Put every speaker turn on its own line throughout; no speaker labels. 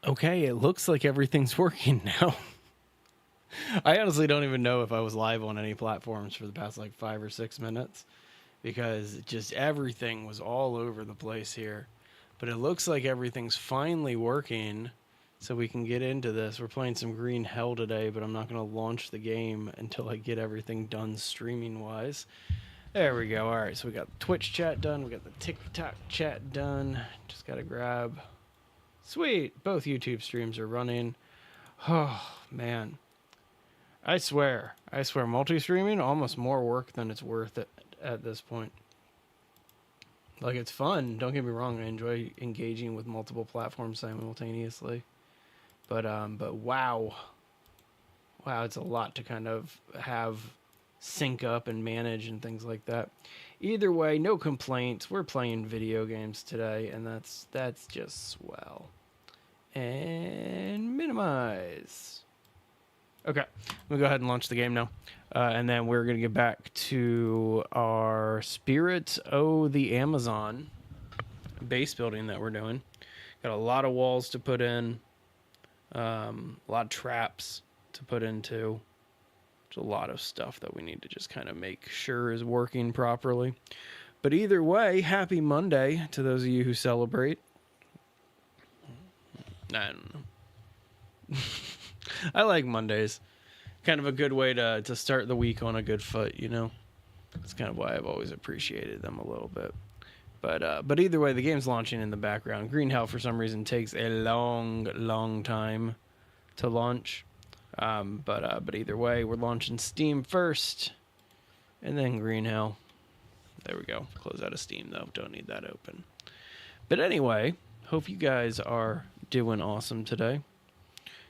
Okay, it looks like everything's working now. I honestly don't even know if I was live on any platforms for the past like 5 or 6 minutes because just everything was all over the place here. But it looks like everything's finally working, so we can get into this. We're playing some Green Hell today, but I'm not going to launch the game until I get everything done streaming wise. There we go. All right, so we got Twitch chat done. We got the TikTok chat done. Just got to grab. Sweet. Both YouTube streams are running. Oh, man. I swear, multi-streaming almost more work than it's worth at this point. Like, it's fun. Don't get me wrong. I enjoy engaging with multiple platforms simultaneously. But wow, it's a lot to kind of have sync up and manage and things like that. Either way, no complaints. We're playing video games today, and that's just swell. And minimize. Okay, we'll go ahead and launch the game now. And then we're going to get back to our Spirit of the Amazon base building that we're doing. Got a lot of walls to put in, a lot of traps to put into. There's a lot of stuff that we need to just kind of make sure is working properly. But either way, happy Monday to those of you who celebrate. I don't know. I like Mondays. Kind of a good way to start the week on a good foot, you know? That's kind of why I've always appreciated them a little bit. But either way, the game's launching in the background. Green Hell, for some reason, takes a long time to launch. But either way, we're launching Steam first, and then Green Hell. There we go. Close out of Steam, though. Don't need that open. But anyway, hope you guys are doing awesome today.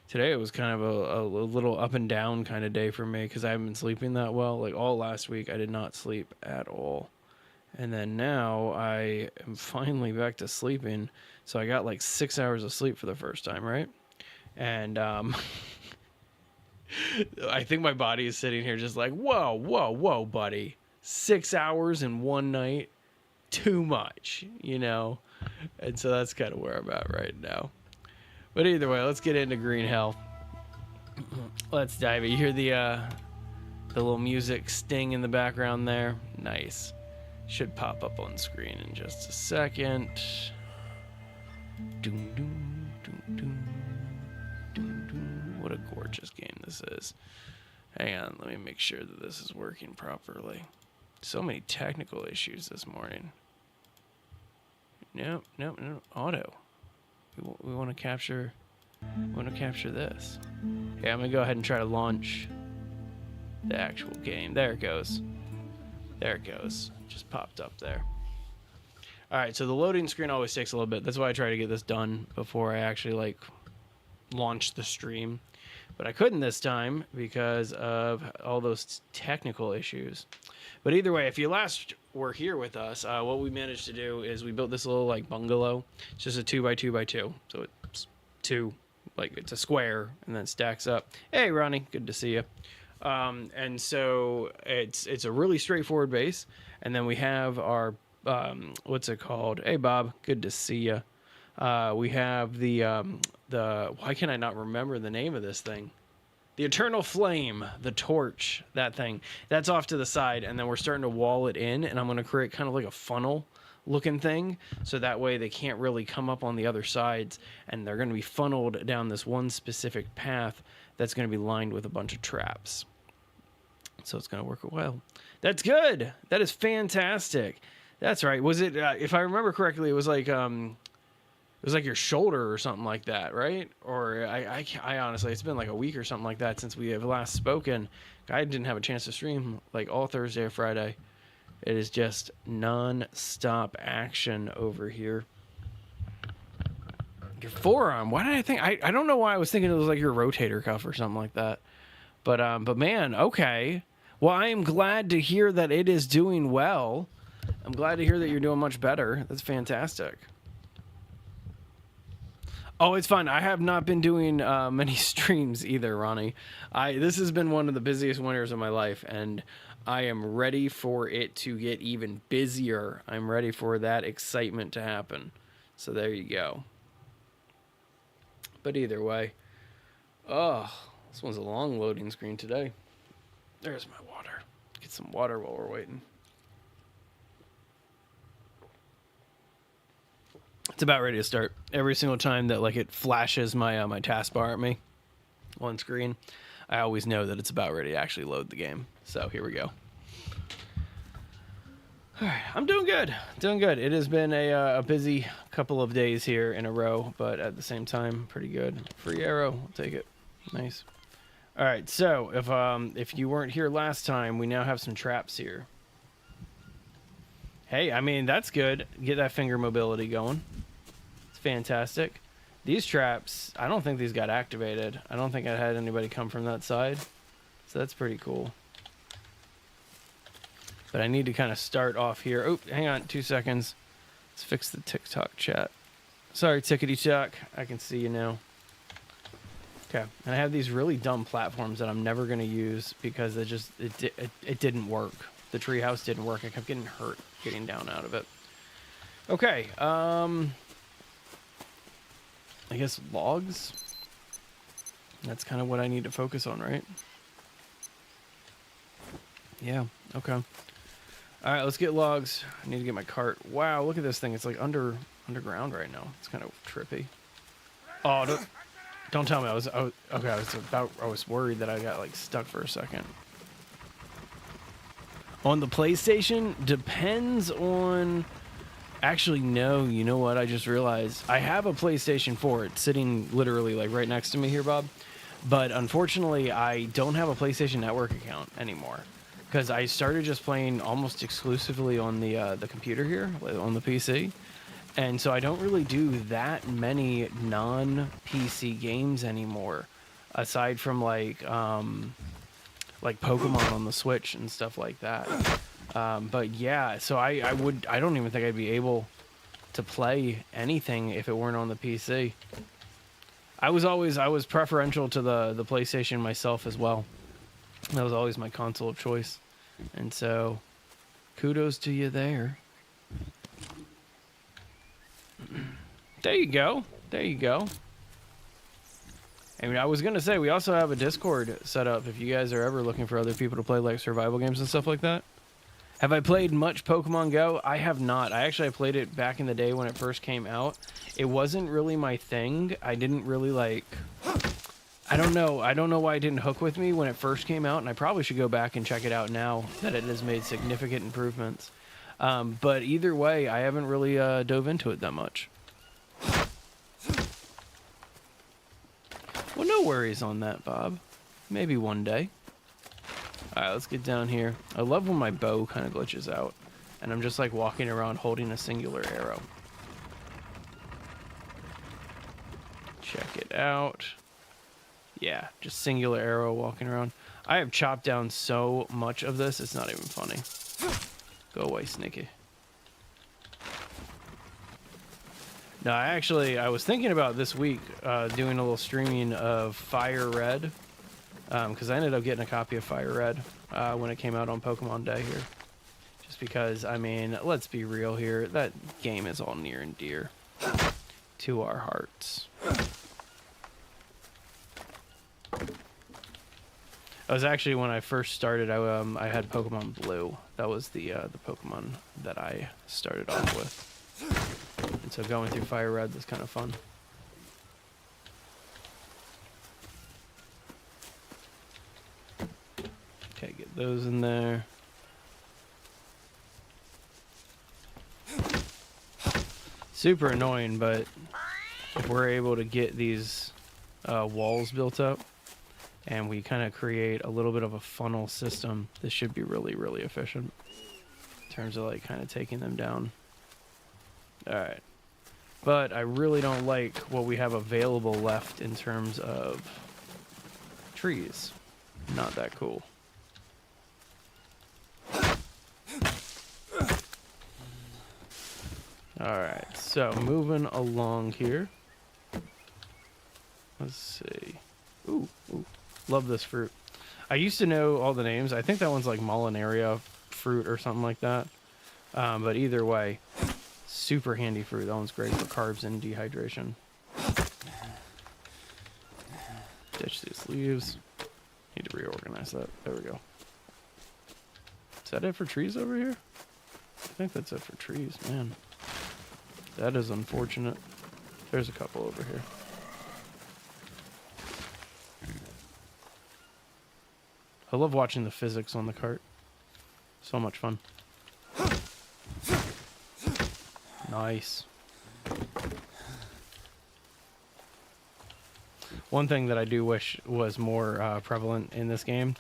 Today it was kind of a little up and down kind of day for me because I haven't been sleeping that well. Like all last week, I did not sleep at all. And then now I am finally back to sleeping. So I got like 6 hours of sleep for the first time, right? And I think my body is sitting here just like, whoa, buddy. 6 hours in one night, too much, you know? And so that's kind of where I'm at right now. But either way, let's get into Green Hell. Let's dive in. You hear the little music sting in the background there? Nice. Should pop up on screen in just a second. Doom, doom, doom, doom, doom, doom. What a gorgeous game this is. Hang on, let me make sure that this is working properly. So many technical issues this morning. No, auto. We want to capture this. Yeah, I'm gonna go ahead and try to launch the actual game. There it goes. Just popped up there. All right, so the loading screen always takes a little bit. That's why I try to get this done before I actually launch the stream. But I couldn't this time because of all those technical issues. But either way, if you last were here with us, what we managed to do is we built this little bungalow. It's just a 2x2x2. So it's two, it's a square and then stacks up. Hey, Ronnie, good to see you. And so it's a really straightforward base. And then we have our, what's it called? Hey, Bob, good to see you. We have the why can I not remember the name of this thing? The Eternal Flame, the torch, that thing. That's off to the side, and then we're starting to wall it in, and I'm going to create kind of like a funnel looking thing, so that way they can't really come up on the other sides, and they're going to be funneled down this one specific path that's going to be lined with a bunch of traps. So it's going to work well. That's good. That is fantastic. That's right. Was it, if I remember correctly, it was like your shoulder or something like that, right? Or I honestly, it's been like a week or something like that since we have last spoken. I didn't have a chance to stream all Thursday or Friday. It is just non-stop action over here. Your forearm. Why did I think? I don't know why I was thinking it was like your rotator cuff or something like that. But man, okay. Well, I am glad to hear that it is doing well. I'm glad to hear that you're doing much better. That's fantastic. Oh, it's fine. I have not been doing many streams either, Ronnie. This has been one of the busiest winters of my life, and I am ready for it to get even busier. I'm ready for that excitement to happen. So there you go. But either way, oh, this one's a long loading screen today. There's my water. Get some water while we're waiting. It's about ready to start. Every single time that like it flashes my my taskbar at me on screen, I always know that it's about ready to actually load the game. So here we go. All right, I'm doing good. Doing good. It has been a busy couple of days here in a row, but at the same time, pretty good. Free arrow, I'll take it. Nice. All right, so if you weren't here last time, we now have some traps here. Hey, I mean, that's good. Get that finger mobility going. It's fantastic. These traps, I don't think these got activated. I don't think I had anybody come from that side. So that's pretty cool. But I need to kind of start off here. Oh, hang on 2 seconds. Let's fix the TikTok chat. Sorry, Tickety Talk. I can see you now. Okay, and I have these really dumb platforms that I'm never going to use because it didn't work. The treehouse didn't work. I kept getting hurt getting down out of it. Okay, I guess logs. That's kind of what I need to focus on, right? Yeah, okay. All right, let's get logs. I need to get my cart. Wow, look at this thing. It's like underground right now. It's kind of trippy. Oh, don't tell me. I was worried that I got like stuck for a second. On the PlayStation, depends on... Actually, no, you know what? I just realized I have a PlayStation 4. It's sitting literally like right next to me here, Bob. But unfortunately, I don't have a PlayStation Network account anymore. Because I started just playing almost exclusively on the computer here, on the PC. And so I don't really do that many non-PC games anymore. Aside from like Pokemon on the Switch and stuff like that. But yeah, so I don't even think I'd be able to play anything if it weren't on the PC. I was preferential to the PlayStation myself as well. That was always my console of choice. And so, kudos to you there. There you go. There you go. I mean, I was going to say, we also have a Discord set up if you guys are ever looking for other people to play like survival games and stuff like that. Have I played much Pokemon Go? I have not. I played it back in the day when it first came out. It wasn't really my thing. I didn't really like... I don't know why it didn't hook with me when it first came out, and I probably should go back and check it out now that it has made significant improvements. But either way, I haven't really dove into it that much. Well, no worries on that, Bob. Maybe one day. Alright, let's get down here. I love when my bow kind of glitches out, and I'm just like walking around holding a singular arrow. Check it out. Yeah, just singular arrow walking around. I have chopped down so much of this, it's not even funny. Go away, Sneaky. No, I was thinking about this week doing a little streaming of Fire Red. Because I ended up getting a copy of Fire Red when it came out on Pokemon Day here. Just because, I mean, let's be real here. That game is all near and dear to our hearts. I was actually, when I first started, I had Pokemon Blue. That was the Pokemon that I started off with. And so going through Fire Red was kind of fun. Okay, get those in there. Super annoying, but if we're able to get these walls built up and we kind of create a little bit of a funnel system, this should be really, really efficient in terms of like kind of taking them down. All right. But I really don't like what we have available left in terms of trees. Not that cool. Alright, so moving along here. Let's see. Ooh, love this fruit. I used to know all the names. I think that one's like Molinaria fruit or something like that. But either way, super handy fruit. That one's great for carbs and dehydration. Ditch these leaves. Need to reorganize that. There we go. Is that it for trees over here? I think that's it for trees, man. That is unfortunate. There's a couple over here. I love watching the physics on the cart. So much fun. Nice. One thing that I do wish was more prevalent in this game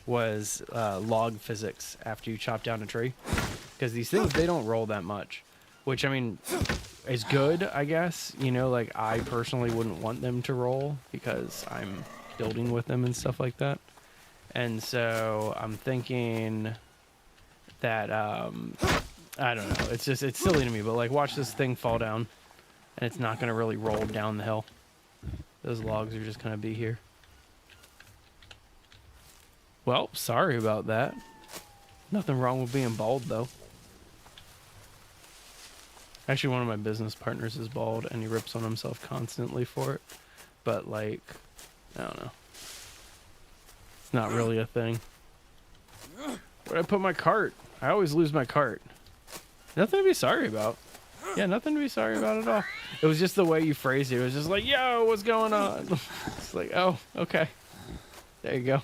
was log physics after you chop down a tree. Because these things, they don't roll that much. Which, I mean, is good, I guess. You know, like, I personally wouldn't want them to roll because I'm building with them and stuff like that. And so I'm thinking that, I don't know. It's silly to me. But, like, watch this thing fall down. And it's not going to really roll down the hill. Those logs are just going to be here. Well, sorry about that. Nothing wrong with being bald, though. Actually, one of my business partners is bald, and he rips on himself constantly for it. But, like, I don't know. It's not really a thing. Where'd I put my cart? I always lose my cart. Nothing to be sorry about. Yeah, nothing to be sorry about at all. It was just the way you phrased it. It was just like, yo, what's going on? It's like, oh, okay. There you go.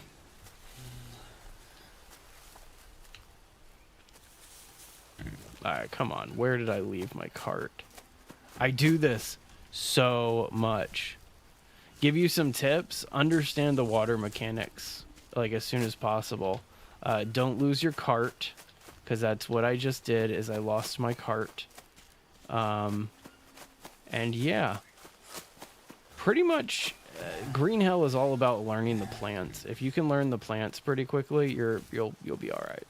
Alright, come on. Where did I leave my cart? I do this so much. Give you some tips. Understand the water mechanics, like, as soon as possible. Don't lose your cart, because that's what I just did, is I lost my cart. And yeah. Pretty much, Green Hell is all about learning the plants. If you can learn the plants pretty quickly, you'll be alright.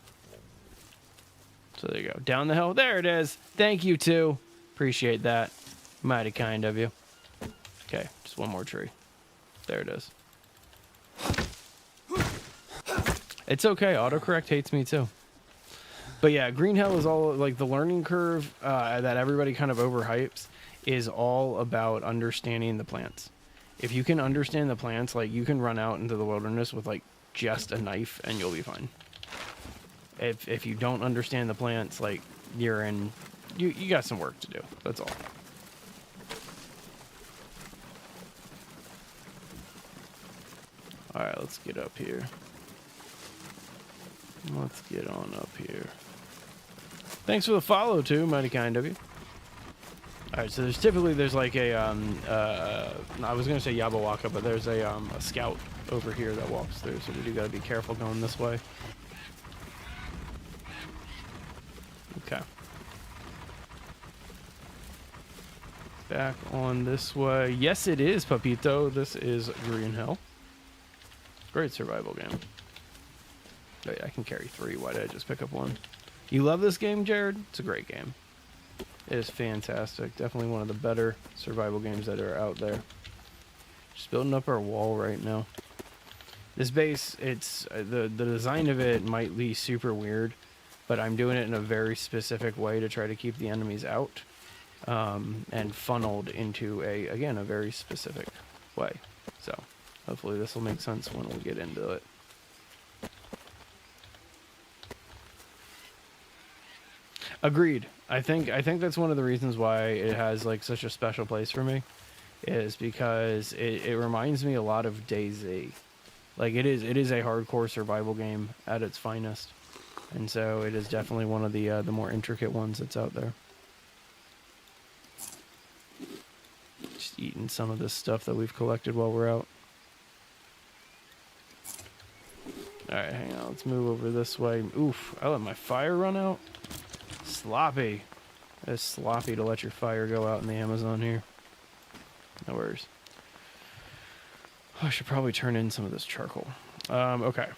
So there you go. Down the hill. There it is. Thank you, too. Appreciate that. Mighty kind of you. Okay, just one more tree. There it is. It's okay. Autocorrect hates me, too. But yeah, Green Hell is all, like, the learning curve that everybody kind of overhypes is all about understanding the plants. If you can understand the plants, like, you can run out into the wilderness with, like, just a knife and you'll be fine. If you don't understand the plants, like, you're in, you got some work to do. That's all. All right, let's get up here. Let's get on up here. Thanks for the follow too, mighty kind of you. All right, so there's like a I was gonna say Yabawaka, but there's a scout over here that walks through, so we do gotta be careful going this way. Okay. Back on this way. Yes, it is, Papito. This is Green Hell. Great survival game. Oh, yeah, I can carry 3. Why did I just pick up 1? You love this game, Jared? It's a great game. It is fantastic. Definitely one of the better survival games that are out there. Just building up our wall right now. This base, it's the design of it might be super weird, but I'm doing it in a very specific way to try to keep the enemies out, and funneled into a very specific way. So hopefully this will make sense when we get into it. Agreed. I think that's one of the reasons why it has, like, such a special place for me, is because it reminds me a lot of DayZ. Like, it is a hardcore survival game at its finest. And so it is definitely one of the more intricate ones that's out there. Just eating some of this stuff that we've collected while we're out. Alright, hang on. Let's move over this way. Oof, I let my fire run out. Sloppy. It's sloppy to let your fire go out in the Amazon here. No worries. Oh, I should probably turn in some of this charcoal. Okay.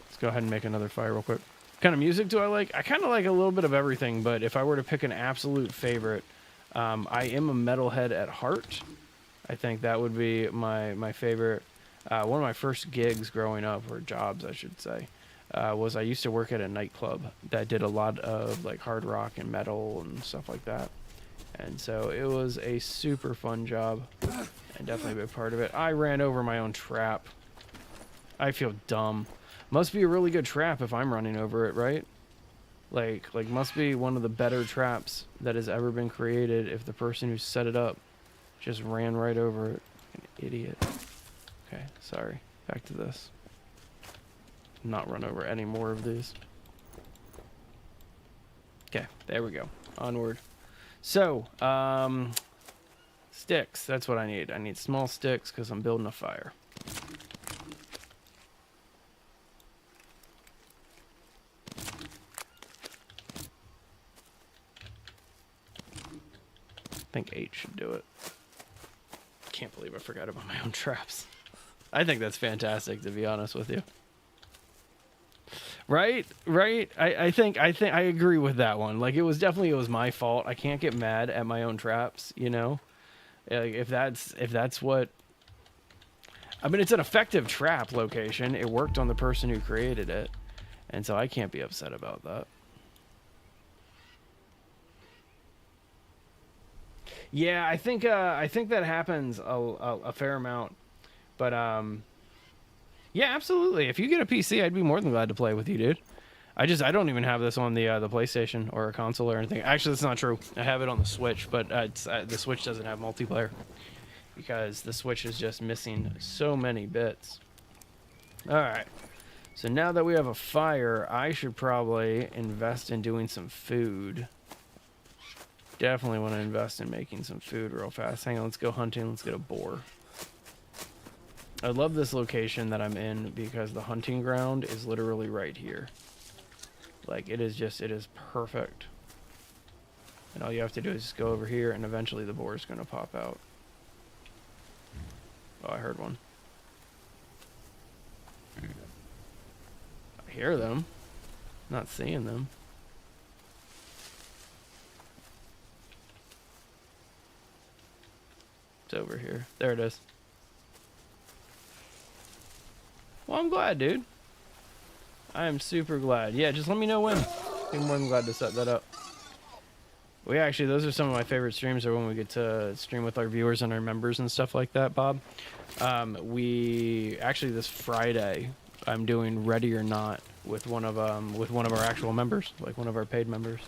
Let's go ahead and make another fire real quick. What kind of music do I like? I kind of like a little bit of everything, but if I were to pick an absolute favorite, I am a metalhead at heart. I think that would be my favorite. One of my first gigs growing up, or jobs I should say, was I used to work at a nightclub that did a lot of, like, hard rock and metal and stuff like that. And so it was a super fun job. And definitely a big part of it. I ran over my own trap. I feel dumb. Must be a really good trap if I'm running over it, right? Like must be one of the better traps that has ever been created if the person who set it up just ran right over it. An idiot. Okay, sorry. Back to this. Not run over any more of these. Okay, there we go. Onward. So, sticks. That's what I need. I need small sticks because I'm building a fire. I think 8 should do it. Can't believe I forgot about my own traps. I think that's fantastic, to be honest with you. Right? I think I agree with that one. Like, it was my fault. I can't get mad at my own traps, you know? Like, if that's what, I mean, it's an effective trap location. It worked on the person who created it. And so I can't be upset about that. Yeah, I think that happens a fair amount. But yeah, absolutely. If you get a PC, I'd be more than glad to play with you, dude. I don't even have this on the PlayStation or a console or anything. Actually, that's not true. I have it on the Switch, but the Switch doesn't have multiplayer because the Switch is just missing so many bits. All right. So now that we have a fire, I should probably invest in doing some food. Definitely want to invest in making some food real fast. Hang on, let's go hunting. Let's get a boar. I love this location that I'm in because the hunting ground is literally right here. Like, it is perfect. And all you have to do is just go over here and eventually the boar is going to pop out. Oh, I heard one. I hear them. Not seeing them. It's over here. There it is. Well, I'm glad, dude. I am super glad. Yeah, just let me know when. I'm more than glad to set that up. We actually, those are some of my favorite streams, are when we get to stream with our viewers and our members and stuff like that, Bob. We actually, this Friday, I'm doing Ready or Not with one of our actual members, like one of our paid members.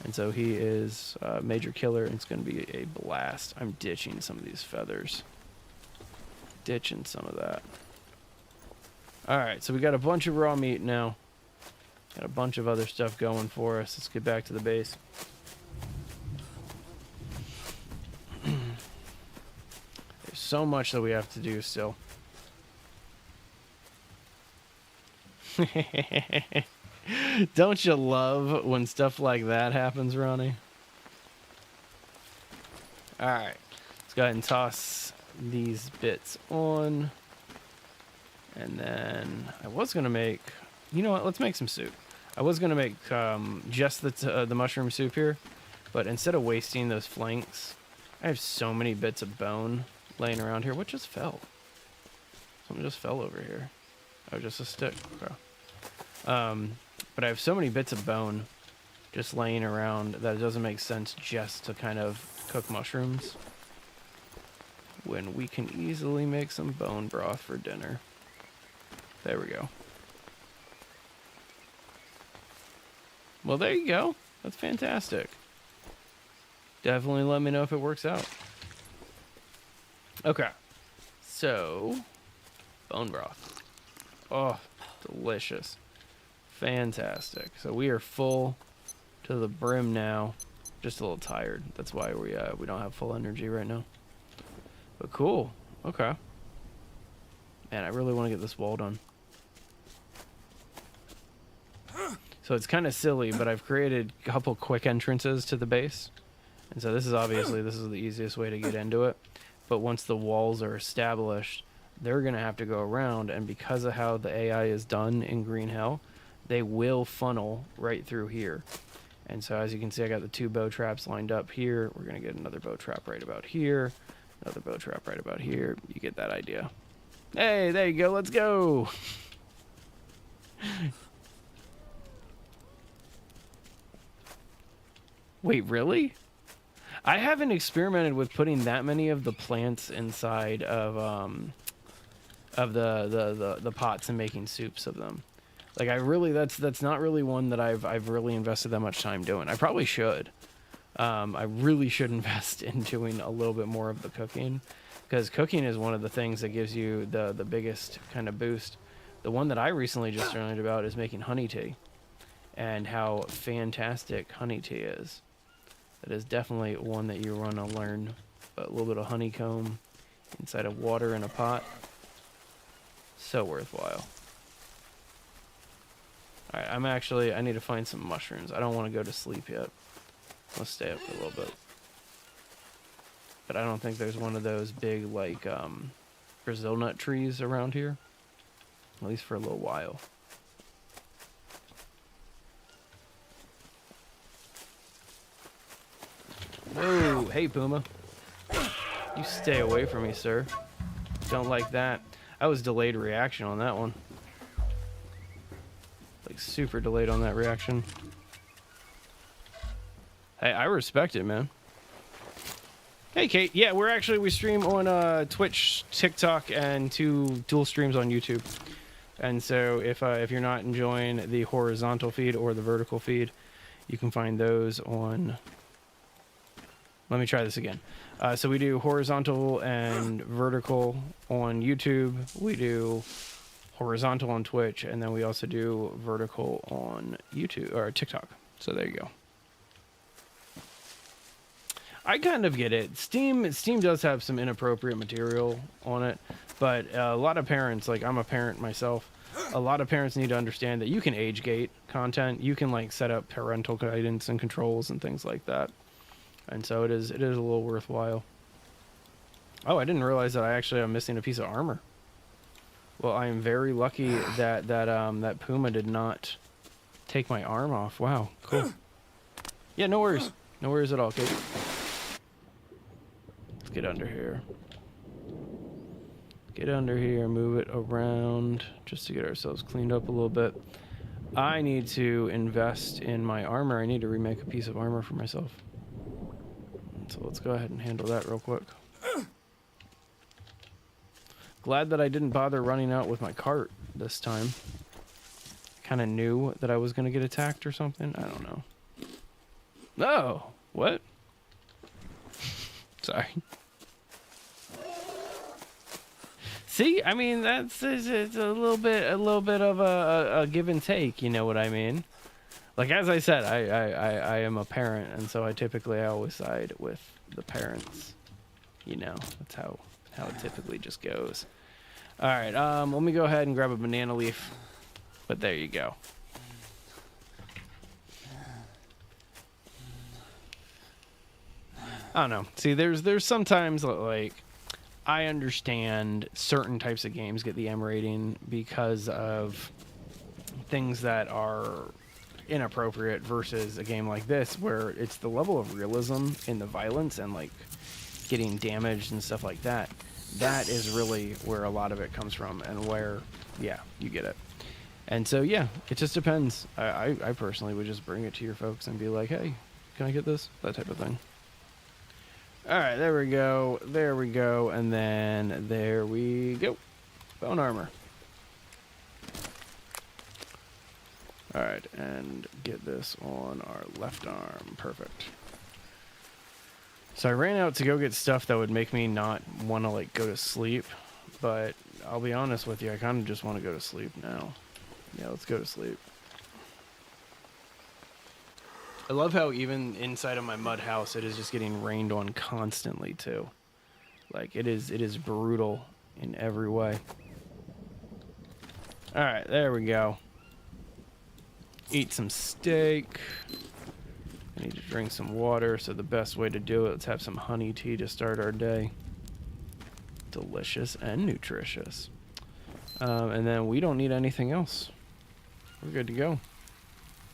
And so he is Major Killer, and it's going to be a blast. I'm ditching some of these feathers. Ditching some of that. Alright, so we got a bunch of raw meat now. Got a bunch of other stuff going for us. Let's get back to the base. There's so much that we have to do still. Don't you love when stuff like that happens, Ronnie? Alright, let's go ahead and toss these bits on. And then I was going to make, you know what, let's make some soup. I was going to make just the mushroom soup here, but instead of wasting those flanks, I have so many bits of bone laying around here. What just fell? Something just fell over here. Oh, just a stick. Okay. But I have so many bits of bone just laying around that it doesn't make sense just to kind of cook mushrooms when we can easily make some bone broth for dinner. There we go. Well, there you go. That's fantastic. Definitely let me know if it works out. Okay. So, bone broth. Oh, delicious. Fantastic. So we are full to the brim now. Just a little tired. That's why we don't have full energy right now. But cool. Okay. Man, I really want to get this wall done. So it's kind of silly, but I've created a couple quick entrances to the base. And so this is the easiest way to get into it. But once the walls are established, they're going to have to go around. And because of how the AI is done in Green Hell, they will funnel right through here. And so as you can see, I got the 2 bow traps lined up here. We're going to get another bow trap right about here. Another bow trap right about here. You get that idea. Hey, there you go. Let's go. Wait, really? I haven't experimented with putting that many of the plants inside of the pots and making soups of them. Like I really, that's not really one that I've really invested that much time doing. I probably should. I really should invest in doing a little bit more of the cooking, because cooking is one of the things that gives you the biggest kind of boost. The one that I recently just learned about is making honey tea, and how fantastic honey tea is. That is definitely one that you want to learn. A little bit of honeycomb inside of water in a pot. So worthwhile. Alright, I need to find some mushrooms. I don't want to go to sleep yet. Let's stay up for a little bit. But I don't think there's one of those big, like, Brazil nut trees around here. At least for a little while. Whoa, hey Puma. You stay away from me, sir. Don't like that. I was delayed reaction on that one. Like super delayed on that reaction. Hey, I respect it, man. Hey Kate, yeah, we stream on Twitch, TikTok, and 2 dual streams on YouTube. And so if you're not enjoying the horizontal feed or the vertical feed, you can find those on. Let me try this again. So we do horizontal and vertical on YouTube. We do horizontal on Twitch, and then we also do vertical on YouTube or TikTok. So there you go. I kind of get it. Steam does have some inappropriate material on it, but a lot of parents, like I'm a parent myself, a lot of parents need to understand that you can age gate content. You can like set up parental guidance and controls and things like that. And so it is a little worthwhile. Oh, I didn't realize that I actually am missing a piece of armor. Well, I am very lucky that Puma did not take my arm off. Wow, cool. Yeah, no worries. No worries at all, Kate. Let's get under here. Get under here, move it around just to get ourselves cleaned up a little bit. I need to invest in my armor. I need to remake a piece of armor for myself. So let's go ahead and handle that real quick. Glad that I didn't bother running out with my cart this time. Kind of knew that I was going to get attacked or something. I don't know. No! What? Sorry. See, I mean, it's a little bit of a give and take, you know what I mean? Like, as I said, I am a parent, and so I always side with the parents. You know, that's how it typically just goes. All right, let me go ahead and grab a banana leaf. But there you go. I don't know. See, there's sometimes, like, I understand certain types of games get the M rating because of things that are inappropriate versus a game like this where it's the level of realism in the violence and like getting damaged and stuff like that. That is really where a lot of it comes from, and where, yeah, you get it. And so, yeah, it just depends. I personally would just bring it to your folks and be like, hey, can I get this? That type of thing. All right, there we go. There we go. And then there we go. Bone armor. All right, and get this on our left arm. Perfect. So I ran out to go get stuff that would make me not want to, like, go to sleep. But I'll be honest with you, I kind of just want to go to sleep now. Yeah, let's go to sleep. I love how even inside of my mud house, it is just getting rained on constantly, too. Like, it is brutal in every way. All right, there we go. Eat some steak. I need to drink some water, so the best way to do it, let's have some honey tea to start our day. Delicious and nutritious. And then we don't need anything else. We're good to go.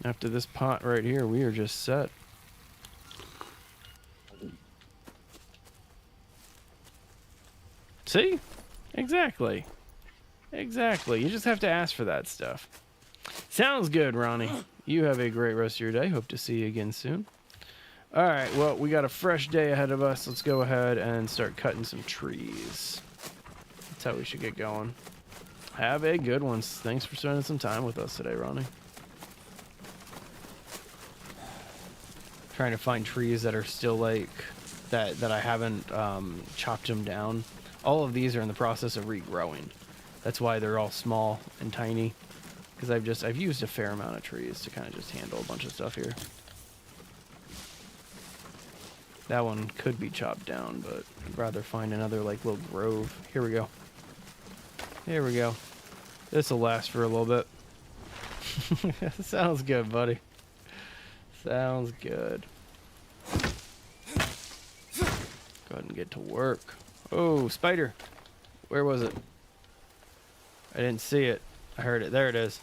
After this pot right here, we are just set. See? Exactly. Exactly. You just have to ask for that stuff. Sounds good, Ronnie. You have a great rest of your day. Hope to see you again soon. All right, well, we got a fresh day ahead of us. Let's go ahead and start cutting some trees. That's how we should get going. Have a good one. Thanks for spending some time with us today, Ronnie. Trying to find trees that are still like that I haven't chopped them down. All of these are in the process of regrowing. That's why they're all small and tiny, because I've used a fair amount of trees to kind of just handle a bunch of stuff here. That one could be chopped down, but I'd rather find another like little grove. Here we go. Here we go. This will last for a little bit. Sounds good, buddy. Sounds good. Go ahead and get to work. Oh, spider. Where was it? I didn't see it. I heard it. There it is.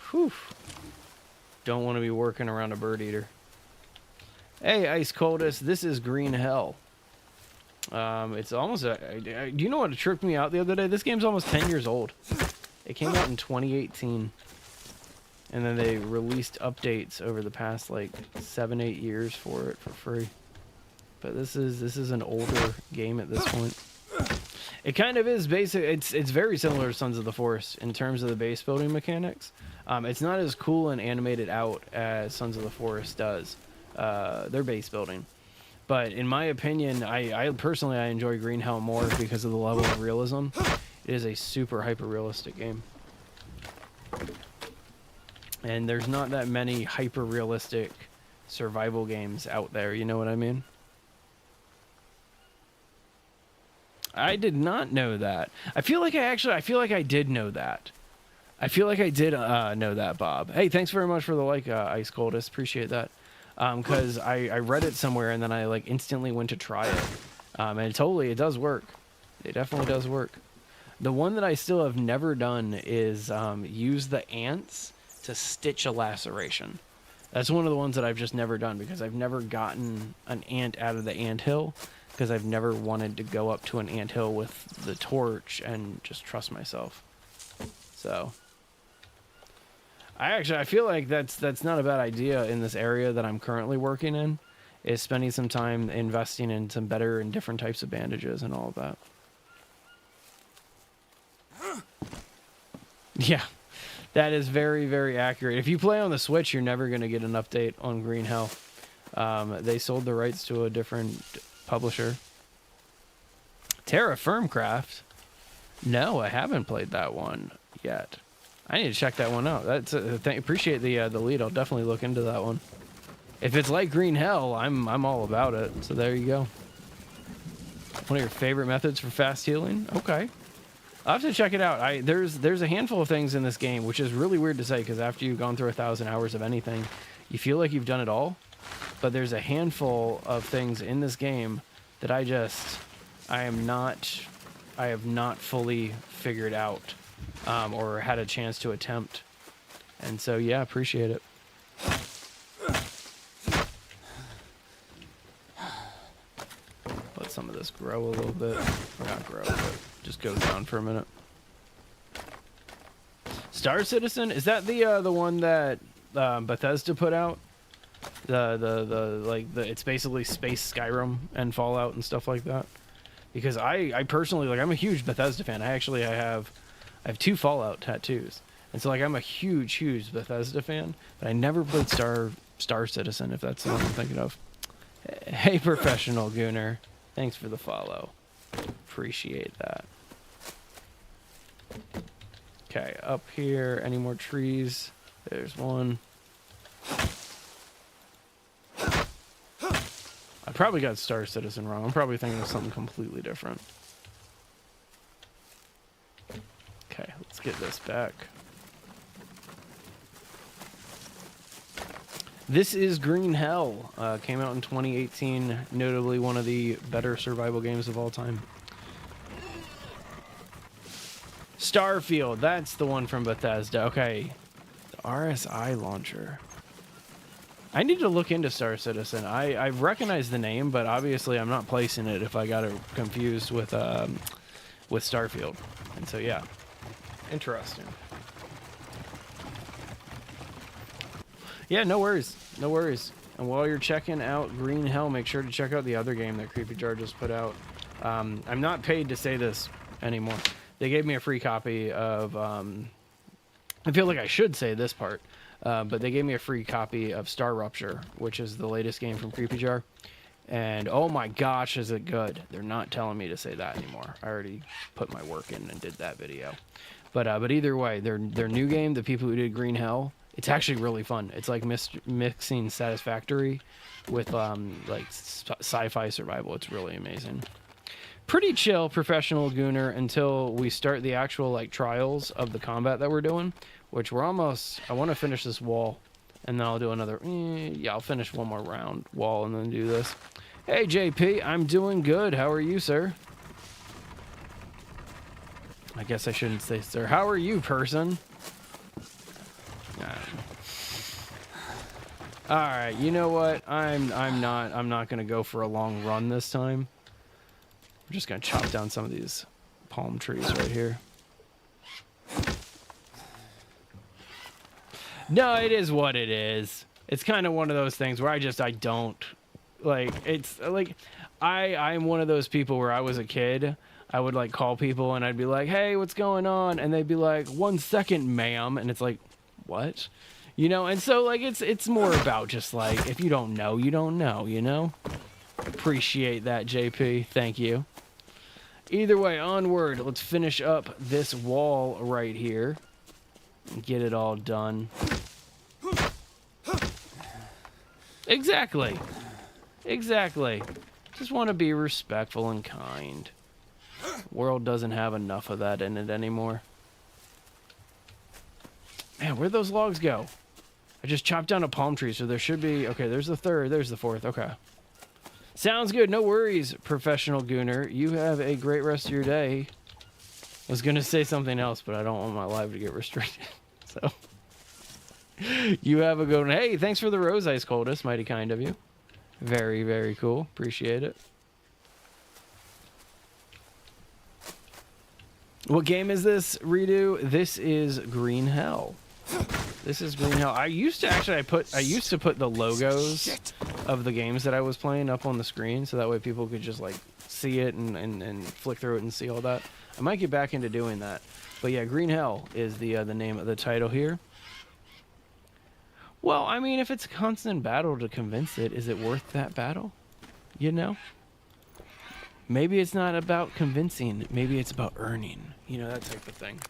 Whew. Don't want to be working around a bird eater. Hey, Ice Coldest. This is Green Hell. It's almost do you know what tricked me out the other day? This game's almost 10 years old. It came out in 2018. And then they released updates over the past like 7-8 years for it for free. But this is an older game at this point. It kind of is basic. It's very similar to Sons of the Forest in terms of the base building mechanics. It's not as cool and animated out as Sons of the Forest does. Their base building. But in my opinion, I personally enjoy Green Hell more because of the level of realism. It is a super hyper realistic game. And there's not that many hyper realistic survival games out there, you know what I mean? I did not know that. I feel like I did know that. I feel like I did know that, Bob. Hey, thanks very much for the like, Ice Coldest. Appreciate that. Because I read it somewhere and then I like instantly went to try it. And it does work. It definitely does work. The one that I still have never done is use the ants to stitch a laceration. That's one of the ones that I've just never done because I've never gotten an ant out of the anthill because I've never wanted to go up to an anthill with the torch and just trust myself. So I feel like that's not a bad idea in this area that I'm currently working in, is spending some time investing in some better and different types of bandages and all of that. Yeah, that is very, very accurate. If you play on the Switch, you're never going to get an update on Green Hell. They sold the rights to a different publisher. Terra Firmcraft? No, I haven't played that one yet. I need to check that one out. Appreciate the lead. I'll definitely look into that one. If it's like Green Hell, I'm all about it. So there you go. One of your favorite methods for fast healing? Okay. I'll have to check it out. There's a handful of things in this game, which is really weird to say because after you've gone through 1,000 hours of anything, you feel like you've done it all. But there's a handful of things in this game that I have not fully figured out or had a chance to attempt. And so, yeah, appreciate it. Let some of this grow a little bit. Or not grow, but just go down for a minute. Star Citizen, is that the one that Bethesda put out? It's basically space Skyrim and Fallout and stuff like that. Because I personally, like, I'm a huge Bethesda fan. I have 2 Fallout tattoos. And so, like, I'm a huge Bethesda fan, but I never played Star Citizen, if that's the one I'm thinking of. Hey, Professional Gooner. Thanks for the follow. Appreciate that. Okay, up here, any more trees? There's one. I probably got Star Citizen wrong. I'm probably thinking of something completely different. Okay, let's get this back. This is Green Hell. Came out in 2018, notably one of the better survival games of all time. Starfield, that's the one from Bethesda. Okay, the RSI launcher. I need to look into Star Citizen. I recognize the name, but obviously I'm not placing it if I got it confused with Starfield. And so, yeah, interesting. Yeah, no worries. No worries. And while you're checking out Green Hell, make sure to check out the other game that Creepy Jar just put out. I'm not paid to say this anymore. They gave me a free copy of... I feel like I should say this part. But they gave me a free copy of Star Rupture, which is the latest game from Creepy Jar. And oh my gosh, is it good. They're not telling me to say that anymore. I already put my work in and did that video. But either way, their new game, the people who did Green Hell, it's actually really fun. It's like mixing Satisfactory with like sci-fi survival. It's really amazing. Pretty chill professional Gooner until we start the actual like trials of the combat that we're doing, which we're almost... I want to finish this wall, and then I'll do another... yeah, I'll finish one more round wall and then do this. Hey, JP, I'm doing good. How are you, sir? I guess I shouldn't say sir. How are you, person? All right, you know what? I'm not gonna go for a long run this time. I'm just gonna chop down some of these palm trees right here. No, it is what it is. It's kind of one of those things where I don't like. It's like I'm one of those people where I was a kid. I would like call people and I'd be like, "Hey, what's going on?" And they'd be like, "1 second, ma'am." And it's like, "What?" You know? And so like it's more about just like, if you don't know, you don't know, you know? Appreciate that, JP. Thank you. Either way, onward. Let's finish up this wall right here and get it all done. Exactly. Exactly. Just want to be respectful and kind. World doesn't have enough of that in it anymore. Man, where'd those logs go? I just chopped down a palm tree, so there should be... Okay, there's the third, there's the fourth. Okay. Sounds good. No worries, professional Gooner. You have a great rest of your day. I was going to say something else, but I don't want my live to get restricted. So, you have a good one. Hey, thanks for the rose ice coldest. Mighty kind of you. Very, very cool. Appreciate it. What game is this, Redo? This is Green Hell. This is Green Hell. I used to put the logos of the games that I was playing up on the screen, so that way people could just like see it and flick through it and see all that. I might get back into doing that. But yeah, Green Hell is the name of the title here. Well, I mean, if it's a constant battle to convince it, is it worth that battle? You know? Maybe it's not about convincing. Maybe it's about earning. You know, that type of thing.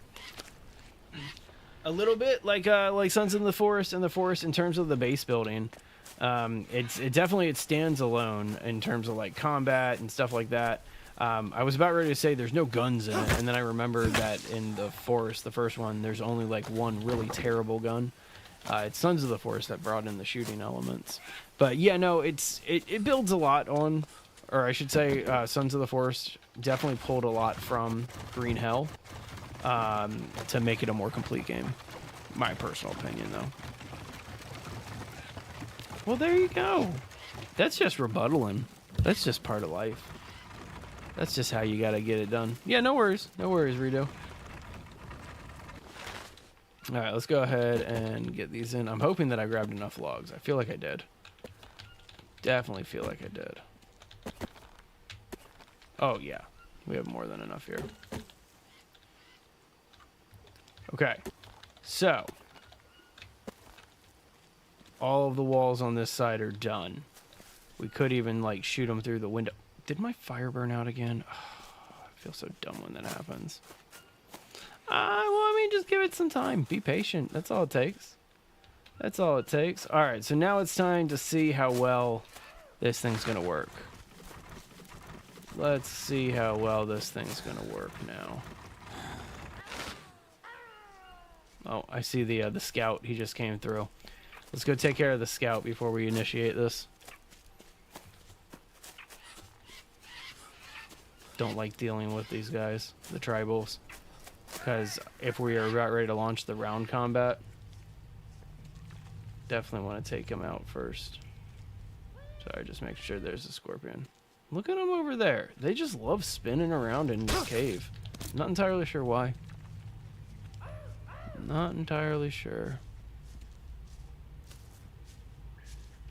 A little bit like Sons in the Forest and the Forest in terms of the base building. It stands alone in terms of like combat and stuff like that. I was about ready to say there's no guns in it, and then I remembered that in the Forest, the first one, there's only like one really terrible gun. It's Sons of the Forest that brought in the shooting elements. But yeah, no, it builds a lot on, or I should say, Sons of the Forest definitely pulled a lot from Green Hell to make it a more complete game. My personal opinion, though. Well, there you go. That's just rebuttaling. That's just part of life. That's just how you gotta get it done. Yeah, no worries. No worries, Rito. Alright, let's go ahead and get these in. I'm hoping that I grabbed enough logs. I feel like I did. Definitely feel like I did. Oh, yeah. We have more than enough here. Okay. So. All of the walls on this side are done. We could even, like, shoot them through the window. Did my fire burn out again? Oh, I feel so dumb when that happens. Well, I mean, just give it some time. Be patient. That's all it takes. That's all it takes. All right, so now it's time to see how well this thing's going to work. Let's see how well this thing's going to work now. Oh, I see the scout. He just came through. Let's go take care of the scout before we initiate this. Don't like dealing with these guys, the tribals. Because if we are about ready to launch the round combat, definitely want to take him out first. Sorry, just make sure there's a scorpion. Look at them over there. They just love spinning around in this cave. Not entirely sure why. Not entirely sure.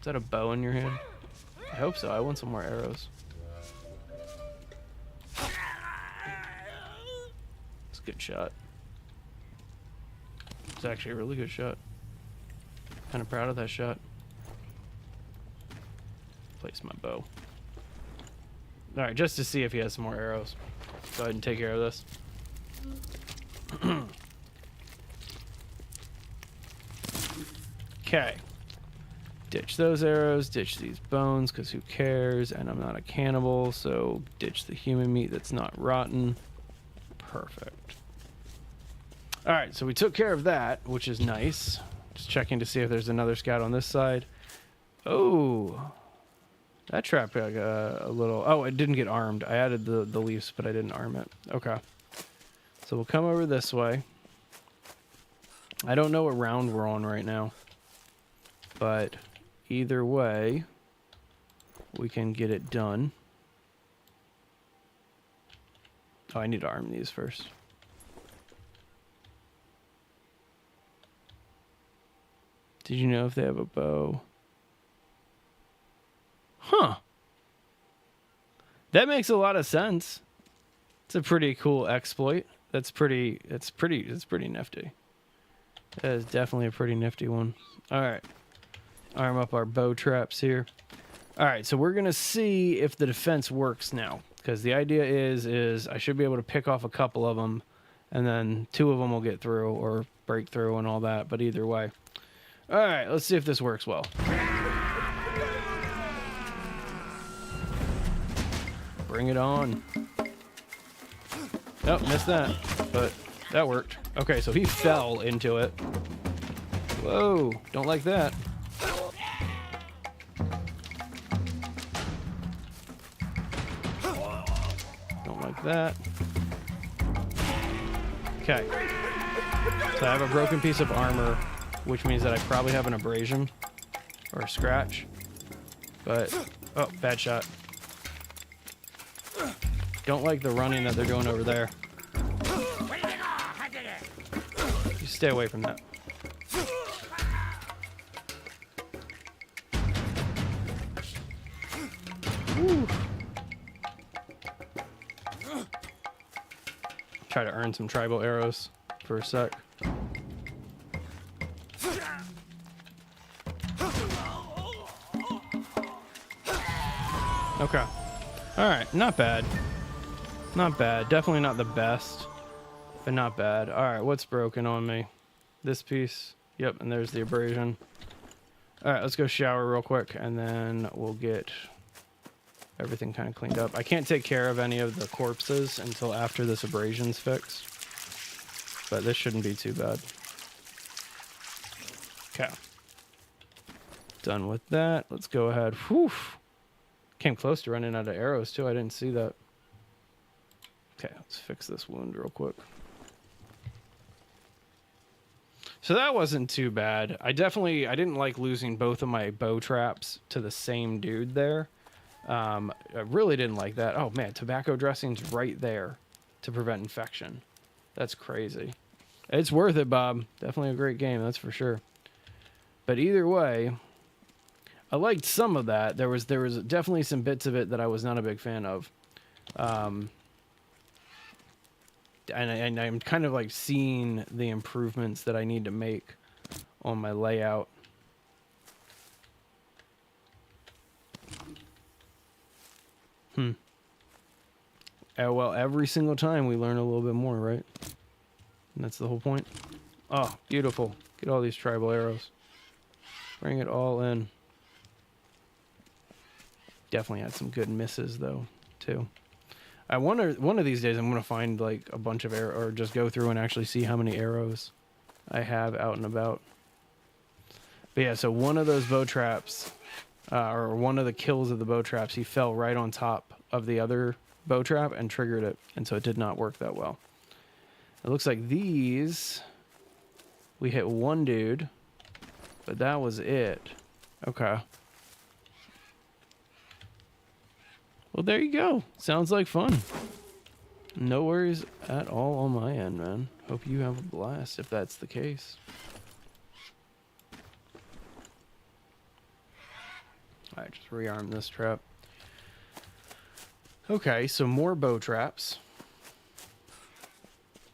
Is that a bow in your hand? I hope so. I want some more arrows. It's a good shot. It's actually a really good shot. Kind of proud of that shot. Place my bow. Alright, just to see if he has some more arrows. Go ahead and take care of this. Okay. Ditch those arrows, ditch these bones, because who cares? And I'm not a cannibal, so ditch the human meat that's not rotten. Perfect. Alright, so we took care of that, which is nice. Just checking to see if there's another scout on this side. Oh, that trap got a little... Oh, it didn't get armed. I added the leaves, but I didn't arm it. Okay. So we'll come over this way. I don't know what round we're on right now. But either way, we can get it done. Oh, I need to arm these first. Did you know if they have a bow? Huh. That makes a lot of sense. It's a pretty cool exploit. It's pretty nifty. That is definitely a pretty nifty one. All right. Arm up our bow traps here. All right, so we're going to see if the defense works now, because the idea is I should be able to pick off a couple of them, and then 2 of them will get through or break through and all that, but either way. All right, let's see if this works well. Bring it on. Nope, missed that, but that worked. Okay, so he fell into it. Whoa, don't like that. Don't like that. Okay. So I have a broken piece of armor, which means that I probably have an abrasion or a scratch. But, oh, bad shot. Don't like the running that they're doing over there. You stay away from that. Woo. Try to earn some tribal arrows for a sec. Okay. Alright, not bad. Not bad. Definitely not the best, but not bad. Alright, what's broken on me? This piece. Yep, and there's the abrasion. Alright, let's go shower real quick, and then we'll get everything kind of cleaned up. I can't take care of any of the corpses until after this abrasion's fixed, but this shouldn't be too bad. Okay. Done with that. Let's go ahead. Whew. Came close to running out of arrows, too. I didn't see that. Okay, let's fix this wound real quick. So that wasn't too bad. I didn't like losing both of my bow traps to the same dude there. I really didn't like that. Oh man, tobacco dressing's right there to prevent infection. That's crazy. It's worth it, Bob. Definitely a great game, that's for sure. But either way, I liked some of that. There was definitely some bits of it that I was not a big fan of. And I'm kind of like seeing the improvements that I need to make on my layout. Well, every single time we learn a little bit more, right? And that's the whole point. Oh, beautiful. Get all these tribal arrows. Bring it all in. Definitely had some good misses, though, too. I wonder, one of these days I'm going to find like a bunch of arrows, or just go through and actually see how many arrows I have out and about. But yeah, so one of those bow traps, or one of the kills of the bow traps, he fell right on top of the other bow trap and triggered it, and so it did not work that well. It looks like these, we hit one dude, but that was it. Okay. Well, there you go. Sounds like fun. No worries at all on my end, man. Hope you have a blast if that's the case. All right, just rearm this trap. Okay, so more bow traps.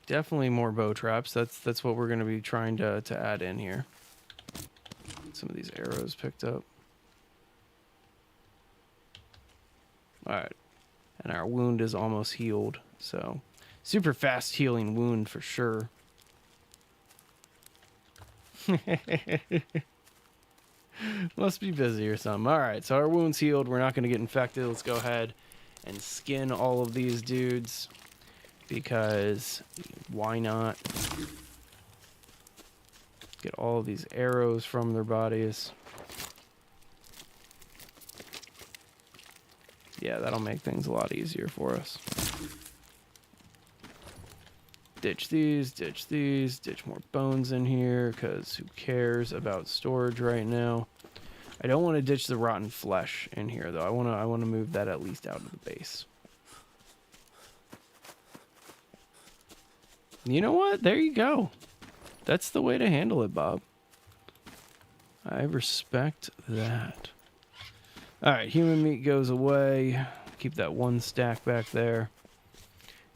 Definitely more bow traps. That's what we're going to be trying to add in here. Some of these arrows picked up. All right, and our wound is almost healed. So, super fast healing wound for sure. Must be busy or something. All right, so our wound's healed. We're not going to get infected. Let's go ahead and skin all of these dudes because why not? Get all of these arrows from their bodies. Yeah, that'll make things a lot easier for us. Ditch these, ditch more bones in here, because who cares about storage right now? I don't want to ditch the rotten flesh in here, though. I want to move that at least out of the base. You know what? There you go. That's the way to handle it, Bob. I respect that. All right, human meat goes away. Keep that one stack back there.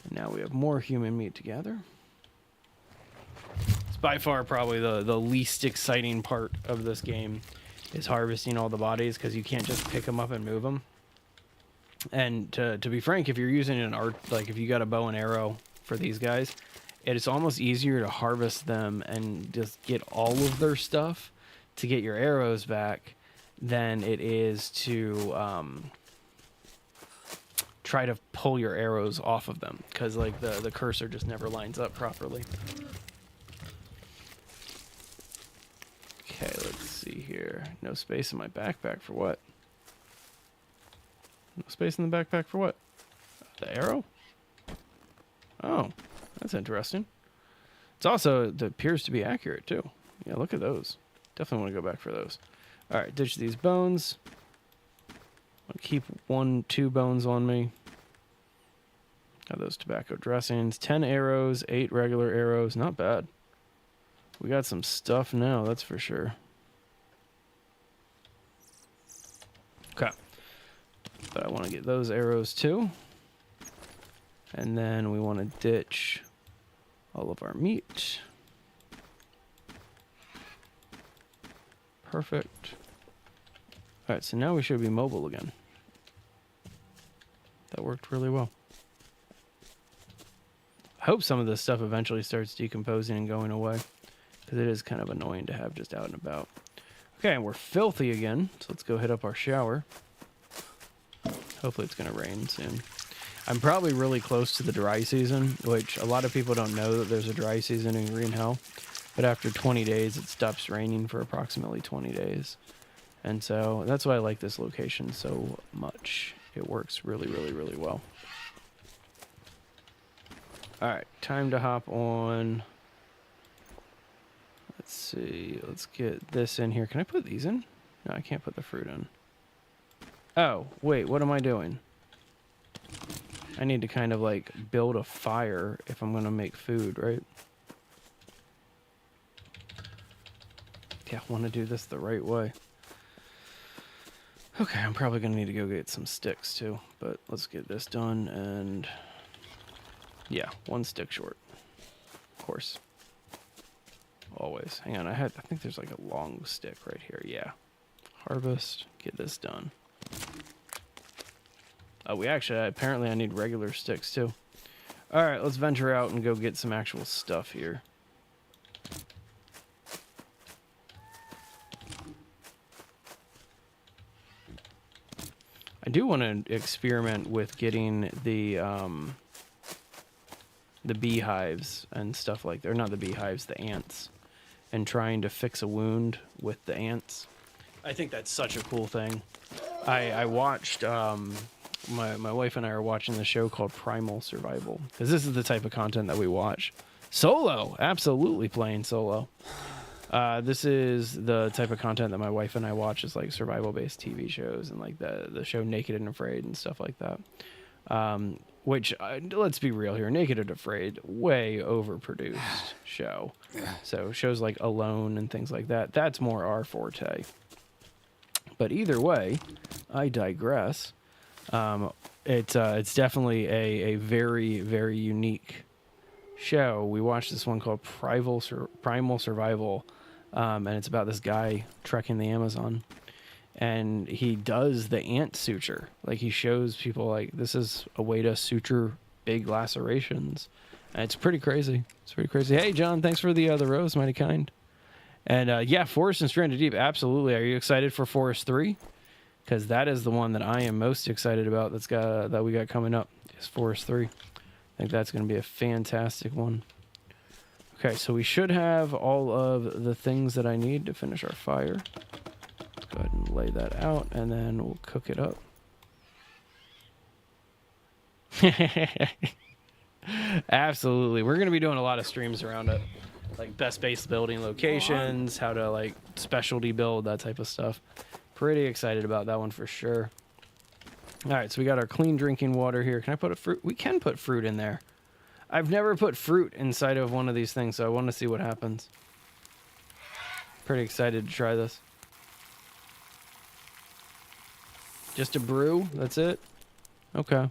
And now we have more human meat to gather. It's by far probably the least exciting part of this game is harvesting all the bodies because you can't just pick them up and move them. And to be frank, if you're using an art, like if you got a bow and arrow for these guys, it's almost easier to harvest them and just get all of their stuff to get your arrows back than it is to try to pull your arrows off of them, because like the cursor just never lines up properly. Okay, let's see here. No space in my backpack for what? No space in the backpack for what? The arrow? Oh, that's interesting. It's also, it appears to be accurate too. Yeah, look at those. Definitely want to go back for those. All right, ditch these bones. I'll keep 2 bones on me. Got those tobacco dressings. 10 arrows, 8 regular arrows. Not bad. We got some stuff now, that's for sure. Okay. But I want to get those arrows too. And then we want to ditch all of our meat. Perfect. All right, so now we should be mobile again. That worked really well. I hope some of this stuff eventually starts decomposing and going away, because it is kind of annoying to have just out and about. Okay, and we're filthy again, so let's go hit up our shower. Hopefully it's going to rain soon. I'm probably really close to the dry season, which a lot of people don't know that there's a dry season in Green Hell. But after 20 days, it stops raining for approximately 20 days. And so that's why I like this location so much. It works really, really, really well. All right, time to hop on. Let's see. Let's get this in here. Can I put these in? No, I can't put the fruit in. Oh, wait, what am I doing? I need to kind of like build a fire if I'm going to make food, right? Yeah, I want to do this the right way. Okay, I'm probably going to need to go get some sticks too, but let's get this done and yeah, 1 stick short. Of course. Always. Hang on, I think there's like a long stick right here. Yeah. Harvest, get this done. Oh, apparently I need regular sticks too. All right, let's venture out and go get some actual stuff here. I do want to experiment with getting the beehives and stuff like that. Or not the beehives, the ants. And trying to fix a wound with the ants. I think that's such a cool thing. I watched, my wife and I are watching the show called Primal Survival. Because this is the type of content that we watch. Solo! Absolutely playing solo. This is the type of content that my wife and I watch, is like survival-based TV shows and like the show Naked and Afraid and stuff like that. Which, let's be real here, Naked and Afraid, way overproduced show. So shows like Alone and things like that, that's more our forte. But either way, I digress. It's definitely a very, very unique show. We watched this one called Primal Survival, and it's about this guy trekking the Amazon, and he does the ant suture. Like, he shows people, like, this is a way to suture big lacerations, and it's pretty crazy. It's pretty crazy. Hey, John, thanks for the rose, mighty kind. And yeah, Forest and Stranded Deep, absolutely. Are you excited for Forest 3? Because that is the one that I am most excited about. That we got coming up is Forest 3. I think that's going to be a fantastic one. Okay, so we should have all of the things that I need to finish our fire. Let's go ahead and lay that out, and then we'll cook it up. Absolutely. We're going to be doing a lot of streams around it. Like best base building locations, how to like specialty build, that type of stuff. Pretty excited about that one for sure. All right, so we got our clean drinking water here. Can I put a fruit? We can put fruit in there. I've never put fruit inside of one of these things, so I want to see what happens. Pretty excited to try this. Just a brew? That's it? Okay.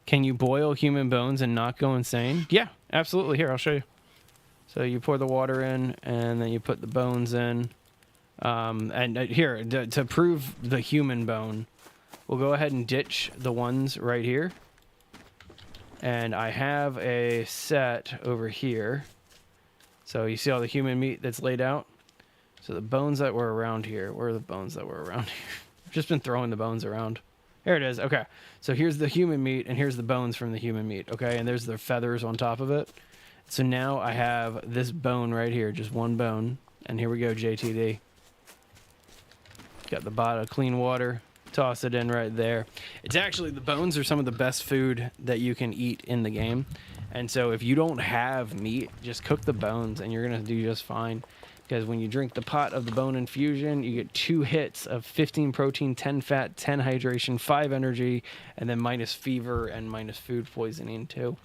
Can you boil human bones and not go insane? Yeah, absolutely. Here, I'll show you. So you pour the water in, and then you put the bones in. And here, to prove the human bone, we'll go ahead and ditch the ones right here. And I have a set over here. So you see all the human meat that's laid out? So the bones that were around here, where are the bones that were around here? I've just been throwing the bones around. Here it is. Okay. So here's the human meat, and here's the bones from the human meat. Okay. And there's the feathers on top of it. So now I have this bone right here, just one bone. And here we go, JTD. Got the bottle of clean water. Toss it in right there. It's actually, the bones are some of the best food that you can eat in the game. And so if you don't have meat, just cook the bones, and you're going to do just fine. Because when you drink the pot of the bone infusion, you get 2 hits of 15 protein, 10 fat, 10 hydration, 5 energy, and then minus fever and minus food poisoning too.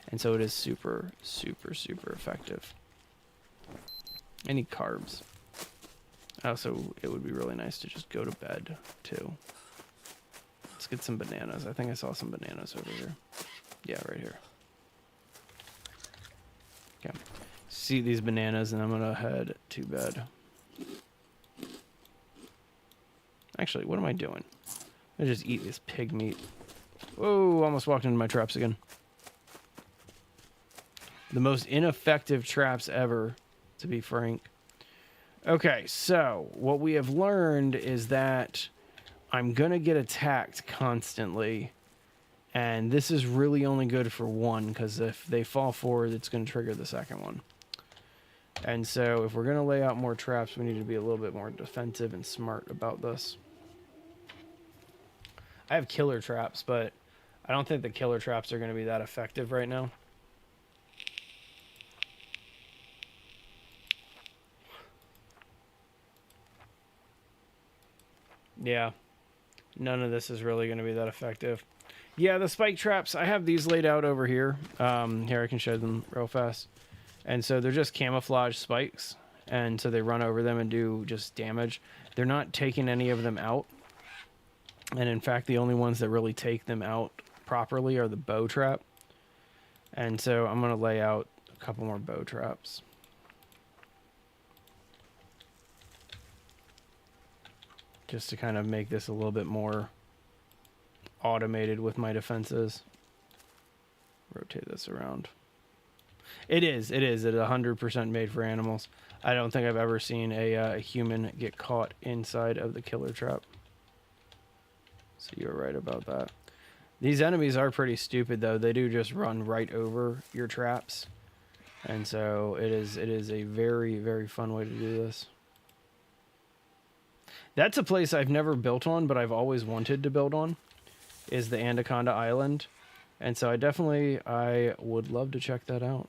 And so it is super, super, super effective. Any carbs. Also, it would be really nice to just go to bed too. Let's get some bananas. I think I saw some bananas over here. Yeah, right here. Okay. See these bananas, and I'm gonna head to bed. Actually, what am I doing? I just eat this pig meat. Whoa, almost walked into my traps again. The most ineffective traps ever, to be frank. Okay, so what we have learned is that I'm gonna get attacked constantly, and this is really only good for one, because if they fall forward, it's gonna trigger the second one. And so if we're going to lay out more traps, we need to be a little bit more defensive and smart about this. I have killer traps, but I don't think the killer traps are going to be that effective right now. Yeah. None of this is really going to be that effective. Yeah, the spike traps, I have these laid out over here. Here, I can show them real fast. And so they're just camouflage spikes, and so they run over them and do just damage. They're not taking any of them out, and in fact the only ones that really take them out properly are the bow trap. And so I'm going to lay out a couple more bow traps. Just to kind of make this a little bit more automated with my defenses. Rotate this around. It is 100% made for animals. I don't think I've ever seen a human get caught inside of the killer trap. So you're right about that. These enemies are pretty stupid though. They do just run right over your traps. And so it is a very, very fun way to do this. That's a place I've never built on, but I've always wanted to build on, is the Anaconda Island. And so I would love to check that out.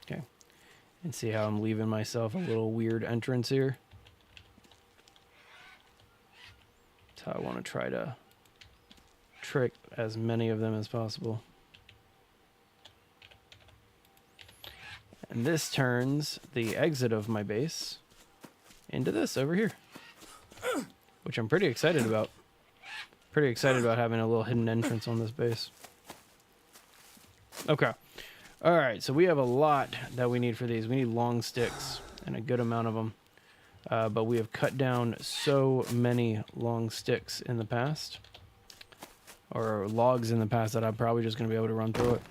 Okay. And see how I'm leaving myself a little weird entrance here. That's how I want to try to trick as many of them as possible. And this turns the exit of my base into this over here, which I'm pretty excited about. Pretty excited about having a little hidden entrance on this base. Okay. All right, so we have a lot that we need for these. We need long sticks and a good amount of them. But we have cut down so many long sticks in the past, or logs in the past, that I'm probably just going to be able to run through it.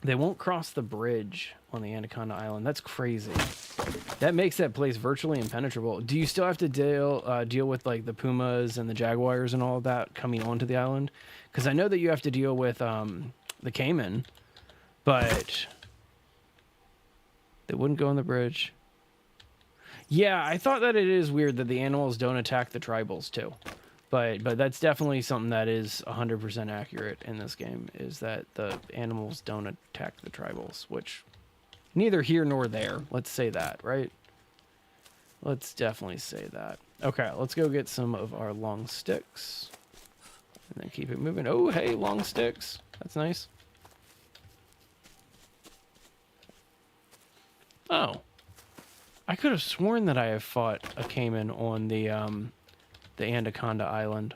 They won't cross the bridge on the Anaconda Island. That's crazy. That makes that place virtually impenetrable. Do you still have to deal with like the pumas and the jaguars and all of that coming onto the island? Because I know that you have to deal with the caiman, but they wouldn't go on the bridge. Yeah, I thought that it is weird that the animals don't attack the tribals too. But that's definitely something that is 100% accurate in this game, is that the animals don't attack the tribals, which neither here nor there. Let's say that, right? Let's definitely say that. Okay, let's go get some of our long sticks and then keep it moving. Oh, hey, long sticks. That's nice. Oh. I could have sworn that I have fought a caiman on the Anaconda Island.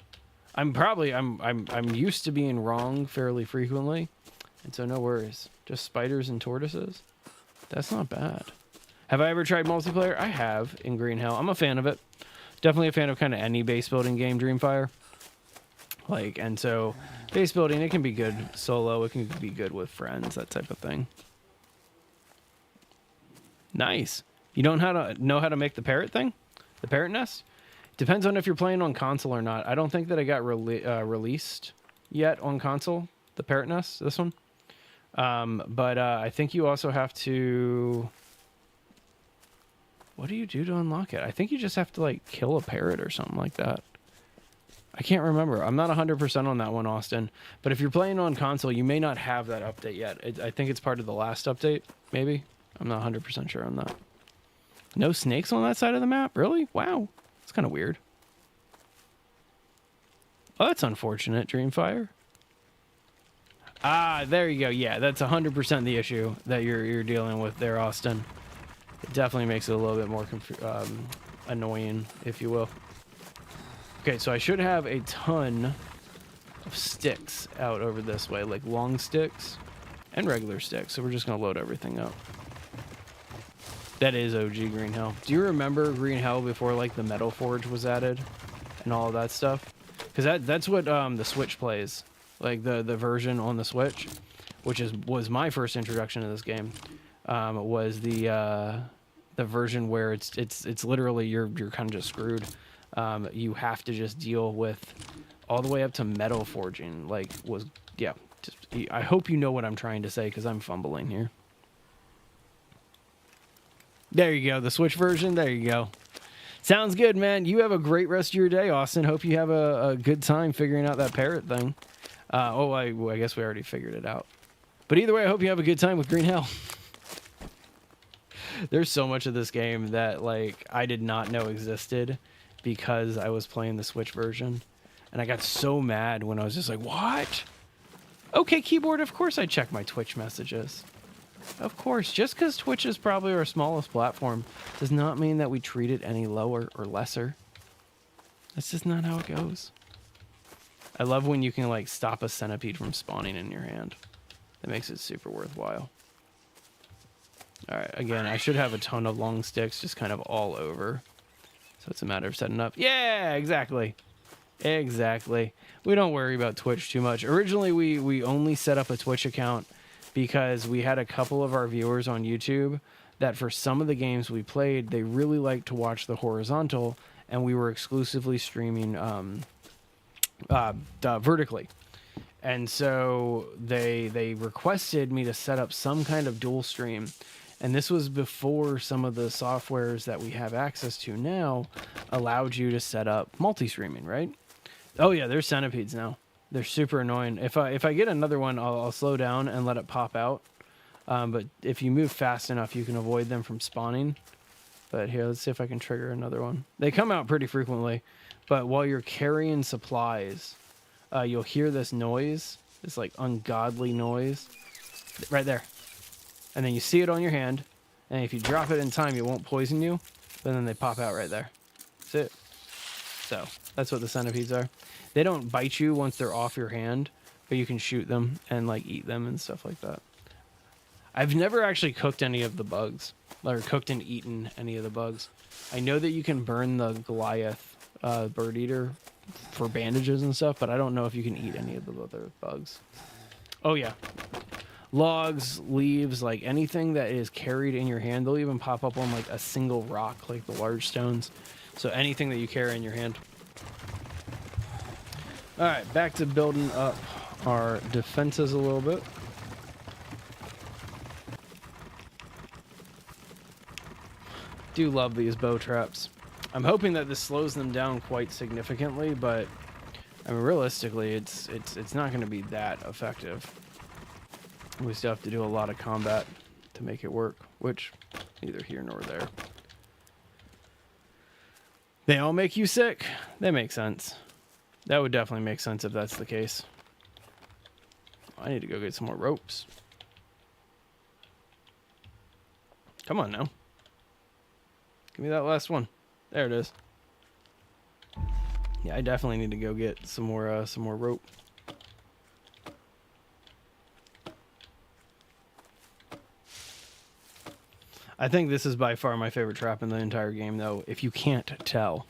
I'm used to being wrong fairly frequently, and so no worries. Just spiders and tortoises. That's not bad. Have I ever tried multiplayer? I have in Green Hell. I'm a fan of it. Definitely a fan of kind of any base building game, Dreamfire. Like, and so base building, it can be good solo. It can be good with friends, that type of thing. Nice. You don't know how to make the parrot thing? The parrot nest? Depends on if you're playing on console or not. I don't think that I got released yet on console, the parrot nest, this one. But I think you also have to... What do you do to unlock it? I think you just have to, like, kill a parrot or something like that. I can't remember. I'm not 100% on that one, Austin. But if you're playing on console, you may not have that update yet. I think it's part of the last update, maybe. I'm not 100% sure on that. No snakes on that side of the map? Really? Wow. It's kind of weird. Oh, that's unfortunate, Dreamfire. Ah, there you go. Yeah, that's 100% the issue that you're dealing with there, Austin. It definitely makes it a little bit more annoying, if you will. Okay, so I should have a ton of sticks out over this way, like long sticks and regular sticks. So we're just going to load everything up. That is OG Green Hell. Do you remember Green Hell before like the Metal Forge was added and all of that stuff? Because that's what the Switch plays, like the version on the Switch, which was my first introduction to this game. Was the version where it's literally you're kind of just screwed. You have to just deal with all the way up to metal forging. Like I hope you know what I'm trying to say because I'm fumbling here. There you go, the Switch version. There you go. Sounds good, man. You have a great rest of your day, Austin. Hope you have a good time figuring out that parrot thing. I guess we already figured it out. But either way, I hope you have a good time with Green Hell. There's so much of this game that like I did not know existed because I was playing the Switch version. And I got so mad when I was just like, what? Okay, keyboard, of course I check my Twitch messages. Of course, just because Twitch is probably our smallest platform does not mean that we treat it any lower or lesser. That's just not how it goes. I love when you can like stop a centipede from spawning in your hand. That makes it super worthwhile. All right, again, I should have a ton of long sticks just kind of all over. So it's a matter of setting up. Yeah, exactly. Exactly. We don't worry about Twitch too much. Originally, we only set up a Twitch account because we had a couple of our viewers on YouTube that for some of the games we played, they really liked to watch the horizontal, and we were exclusively streaming vertically. And so they requested me to set up some kind of dual stream. And this was before some of the softwares that we have access to now allowed you to set up multi-streaming, right? Oh yeah, there's centipedes now. They're super annoying. If I get another one, I'll slow down and let it pop out. But if you move fast enough, you can avoid them from spawning. But here, let's see if I can trigger another one. They come out pretty frequently. But while you're carrying supplies, you'll hear this noise. This like ungodly noise. Right there. and then you see it on your hand, and if you drop it in time, it won't poison you, but then they pop out right there. That's it. So that's what the centipedes are. They don't bite you once they're off your hand, but you can shoot them and like eat them and stuff like that. I've never actually cooked any of the bugs, or cooked and eaten any of the bugs. I know that you can burn the Goliath bird eater for bandages and stuff, but I don't know if you can eat any of the other bugs. Oh yeah, logs, leaves, like anything that is carried in your hand, they'll even pop up on like a single rock, like the large stones. So anything that you carry in your hand. All right, back to building up our defenses a little bit. Do love these bow traps. I'm hoping that this slows them down quite significantly, but I mean, realistically, it's not going to be that effective. We still have to do a lot of combat to make it work, which neither here nor there. They all make you sick. That makes sense. That would definitely make sense if that's the case. I need to go get some more ropes. Come on now. Give me that last one. There it is. Yeah, I definitely need to go get some more rope. I think this is by far my favorite trap in the entire game, though, if you can't tell.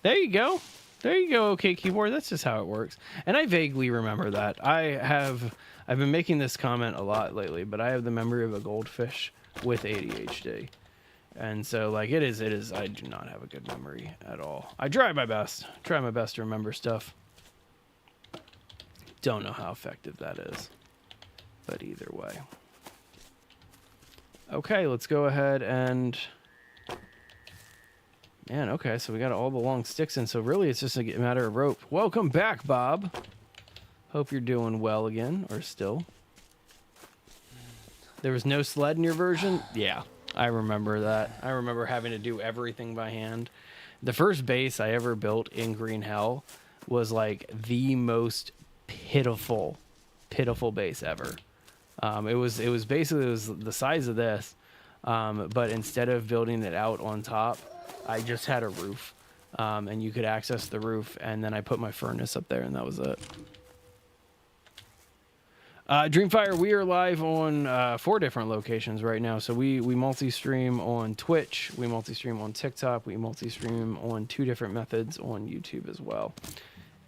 There you go. There you go, OK Keyboard. That's just how it works. And I vaguely remember that. I've been making this comment a lot lately, but I have the memory of a goldfish with ADHD. And so, like, it is, I do not have a good memory at all. I try my best to remember stuff. Don't know how effective that is, but either way. Okay, let's go ahead and... Man, okay, so we got all the long sticks in, so really it's just a matter of rope. Welcome back, Bob. Hope you're doing well again, or still. There was no sled in your version? Yeah, I remember that. I remember having to do everything by hand. The first base I ever built in Green Hell was like the most pitiful base ever. It was basically the size of this, but instead of building it out on top, I just had a roof, and you could access the roof, and then I put my furnace up there, and that was it. Dreamfire, we are live on 4 different locations right now. So we multi-stream on Twitch, we multi-stream on TikTok, we multi-stream on 2 different methods on YouTube as well.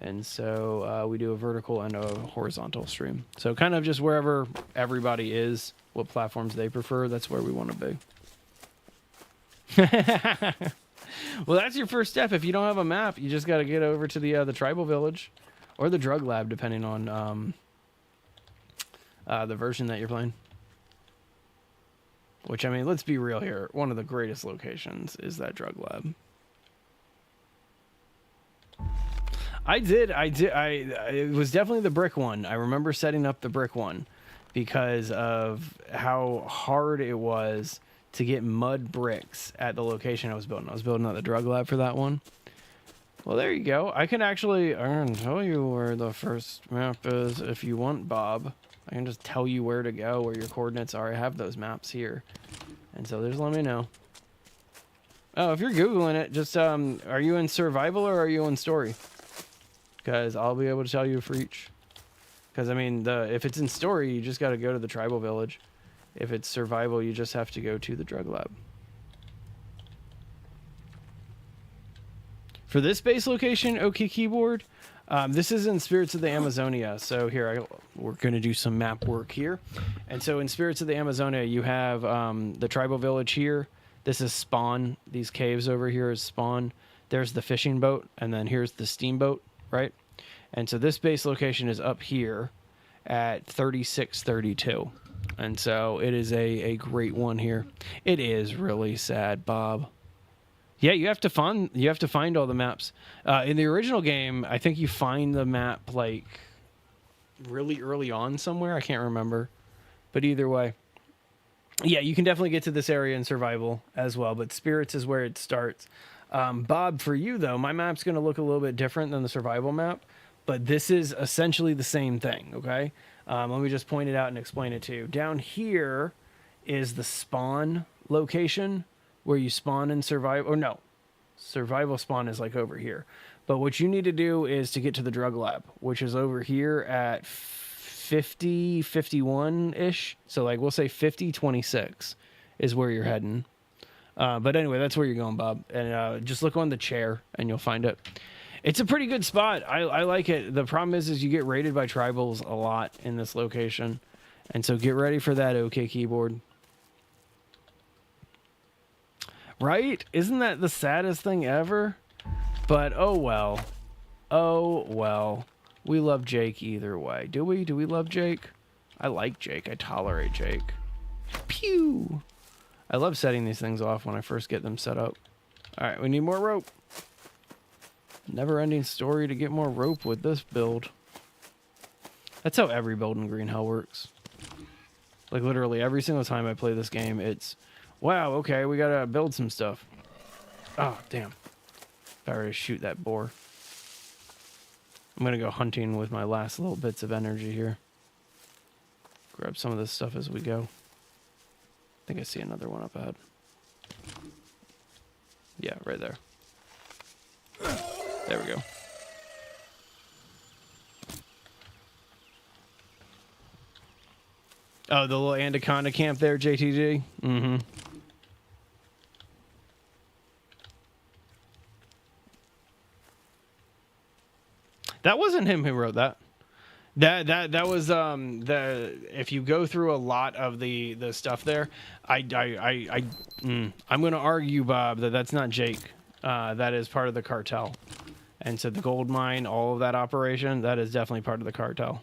And so we do a vertical and a horizontal stream. So kind of just wherever everybody is, what platforms they prefer, that's where we want to be. Well, that's your first step. If you don't have a map, you just got to get over to the tribal village or the drug lab, depending on the version that you're playing. Which, I mean, let's be real here. One of the greatest locations is that drug lab. It was definitely the brick one. I remember setting up the brick one because of how hard it was to get mud bricks at the location I was building. I was building at the drug lab for that one. Well, there you go. I can tell you where the first map is if you want, Bob. I can just tell you where to go, where your coordinates are. I have those maps here. And so just let me know. Oh, if you're Googling it, just, are you in survival or are you in story? Because I'll be able to tell you for each. Because, I mean, if it's in story, you just got to go to the tribal village. If it's survival, you just have to go to the drug lab. For this base location, OK Keyboard, this is in Spirits of the Amazonia. So here, we're going to do some map work here. And so in Spirits of the Amazonia, you have the tribal village here. This is spawn. These caves over here is spawn. There's the fishing boat, and then here's the steamboat, right? And so this base location is up here at 3632. And so it is a great one here. It is really sad, Bob. Yeah, you have to find all the maps. In the original game, I think you find the map like really early on somewhere. I can't remember. But either way. Yeah, you can definitely get to this area in survival as well, but Spirits is where it starts. Bob, for you though, my map's going to look a little bit different than the survival map, but this is essentially the same thing, okay? Let me just point it out and explain it to you. Down here is the spawn location where you spawn in survival. Or no, survival spawn is like over here. But what you need to do is to get to the drug lab, which is over here at 50, 51-ish. So like we'll say 50, 26 is where you're heading. But anyway, that's where you're going, Bob. And just look on the chair and you'll find it. It's a pretty good spot. I like it. The problem is you get raided by tribals a lot in this location. And so get ready for that, OK Keyboard. Right? Isn't that the saddest thing ever? But oh well. Oh well. We love Jake either way. Do we? Do we love Jake? I like Jake. I tolerate Jake. Pew! I love setting these things off when I first get them set up. Alright, we need more rope. Never-ending story to get more rope with this build. That's how every build in Green Hell works. Like, literally, every single time I play this game, it's... Wow, okay, we gotta build some stuff. Oh, damn. If I were to shoot that boar. I'm gonna go hunting with my last little bits of energy here. Grab some of this stuff as we go. I think I see another one up ahead. Yeah, right there. There we go. Oh, the little anaconda camp there, JTG? Mm-hmm. That wasn't him who wrote that. That was the if you go through a lot of the stuff there, I'm gonna argue, Bob, that that's not Jake. That is part of the cartel. And so the gold mine, all of that operation, that is definitely part of the cartel.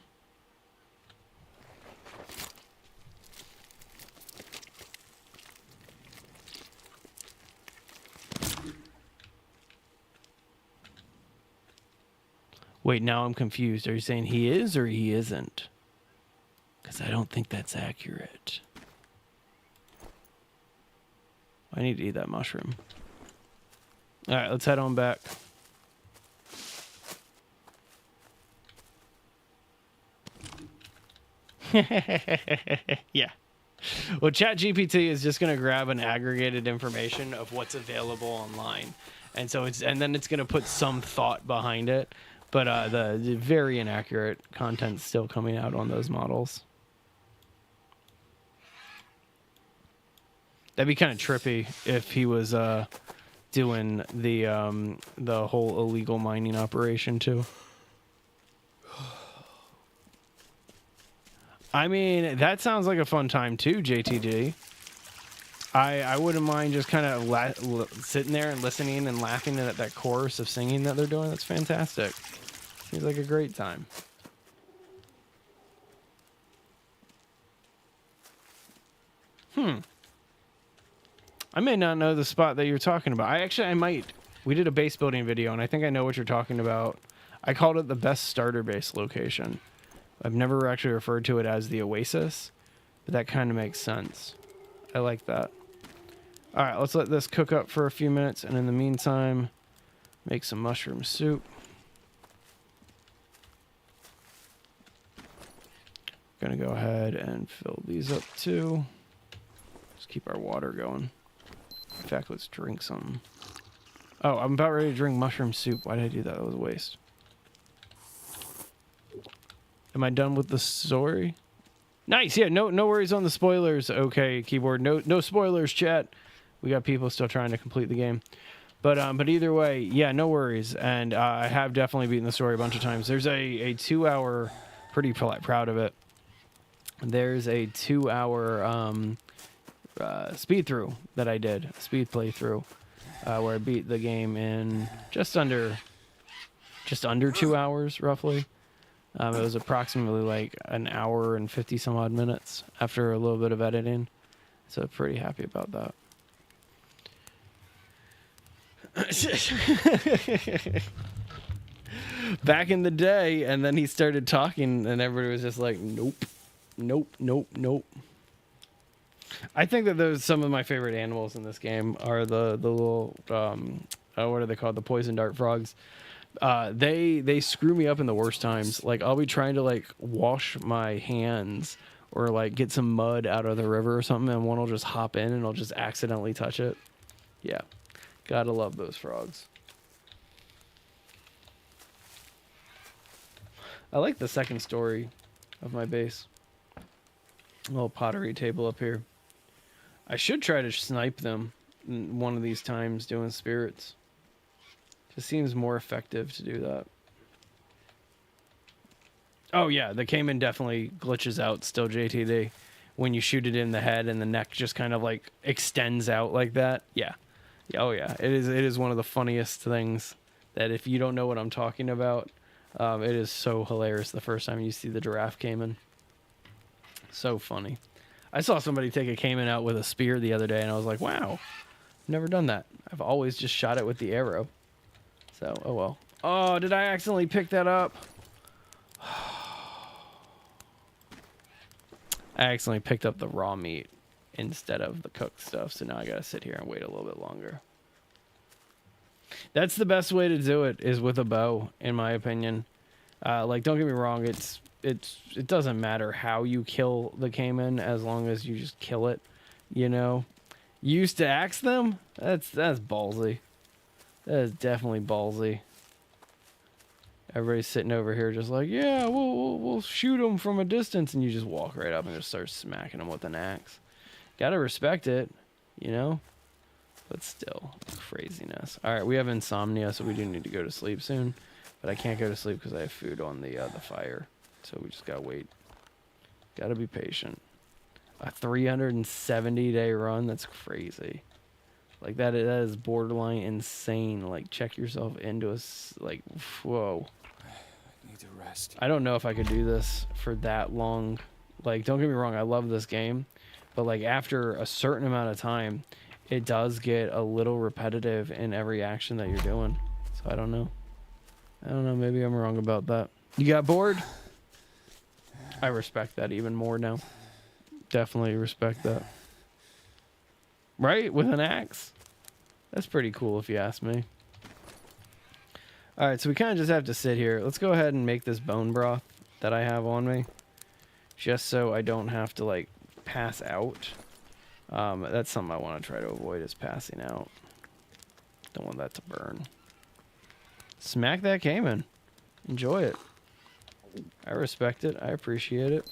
Wait, now I'm confused. Are you saying he is or he isn't? Because I don't think that's accurate. I need to eat that mushroom. All right, let's head on back. Yeah. Well, ChatGPT is just going to grab an aggregated information of what's available online. And so then it's going to put some thought behind it. But the very inaccurate content's still coming out on those models. That'd be kind of trippy if he was doing the whole illegal mining operation too. I mean, that sounds like a fun time too, JTG. I wouldn't mind just kind of sitting there and listening and laughing at that chorus of singing that they're doing. That's fantastic. Seems like a great time. I may not know the spot that you're talking about. I might. We did a base building video, and I think I know what you're talking about. I called it the best starter base location. I've never actually referred to it as the Oasis, but that kind of makes sense. I like that. All right, let's let this cook up for a few minutes, and in the meantime, make some mushroom soup. Gonna go ahead and fill these up too. Just keep our water going. In fact, let's drink some. Oh, I'm about ready to drink mushroom soup. Why did I do that? That was a waste. Am I done with the story? Nice. Yeah, no worries on the spoilers. Okay, keyboard. No spoilers, chat. We got people still trying to complete the game. But either way, yeah, no worries. And I have definitely beaten the story a bunch of times. There's a 2-hour, pretty proud of it. There's a 2-hour speed through that I did, a speed playthrough, where I beat the game in just under 2 hours, roughly. It was approximately like an hour and 50 some odd minutes after a little bit of editing. So pretty happy about that. Back in the day, and then he started talking and everybody was just like, nope. I think that some of my favorite animals in this game are the little what are they called, the poison dart frogs. They screw me up in the worst times. Like I'll be trying to like wash my hands or like get some mud out of the river or something, and one will just hop in and I'll just accidentally touch it. Yeah, gotta love those frogs. I like the second story of my base. A little pottery table up here. I should try to snipe them one of these times doing spirits. Just seems more effective to do that. Oh yeah, the Cayman definitely glitches out still, JTD. When you shoot it in the head and the neck just kind of like extends out like that. Yeah. Oh yeah, it is one of the funniest things that if you don't know what I'm talking about, it is so hilarious the first time you see the giraffe caiman. So funny. I saw somebody take a caiman out with a spear the other day, and I was like, wow, never done that. I've always just shot it with the arrow. So, oh well. Oh, did I accidentally pick that up? I accidentally picked up the raw meat instead of the cooked stuff, so now I gotta sit here and wait a little bit longer. That's the best way to do it, is with a bow, in my opinion. Like, don't get me wrong, it doesn't matter how you kill the caiman as long as you just kill it, you know. You used to axe them? That's ballsy. That is definitely ballsy. Everybody's sitting over here just like, yeah, we'll shoot them from a distance, and you just walk right up and just start smacking them with an axe. Gotta respect it, you know. But still, craziness. All right, we have insomnia, so we do need to go to sleep soon. But I can't go to sleep because I have food on the fire. So we just gotta wait. Gotta be patient. A 370-day run? That's crazy. Like, that is borderline insane. Like, check yourself into like, whoa.
I need to rest.
I don't know if I could do this for that long. Like, don't get me wrong, I love this game. But, like, after a certain amount of time, it does get a little repetitive in every action that you're doing. So I don't know. Maybe I'm wrong about that. You got bored? I respect that even more now. Definitely respect that. Right? With an axe? That's pretty cool if you ask me. Alright, so we kind of just have to sit here. Let's go ahead and make this bone broth that I have on me. Just so I don't have to, like, pass out. That's something I want to try to avoid, is passing out. Don't want that to burn. Smack that caiman. Enjoy it. I respect it. I appreciate it.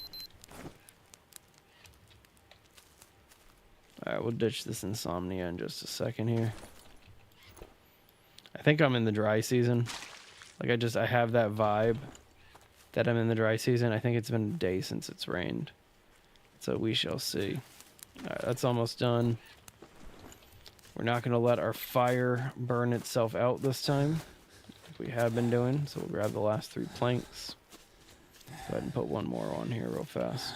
Alright, we'll ditch this insomnia in just a second here. I think I'm in the dry season. Like, I have that vibe that I'm in the dry season. I think it's been a day since it's rained. So we shall see. Alright, that's almost done. We're not going to let our fire burn itself out this time, like we have been doing. So we'll grab the last 3 planks. Go ahead and put one more on here real fast.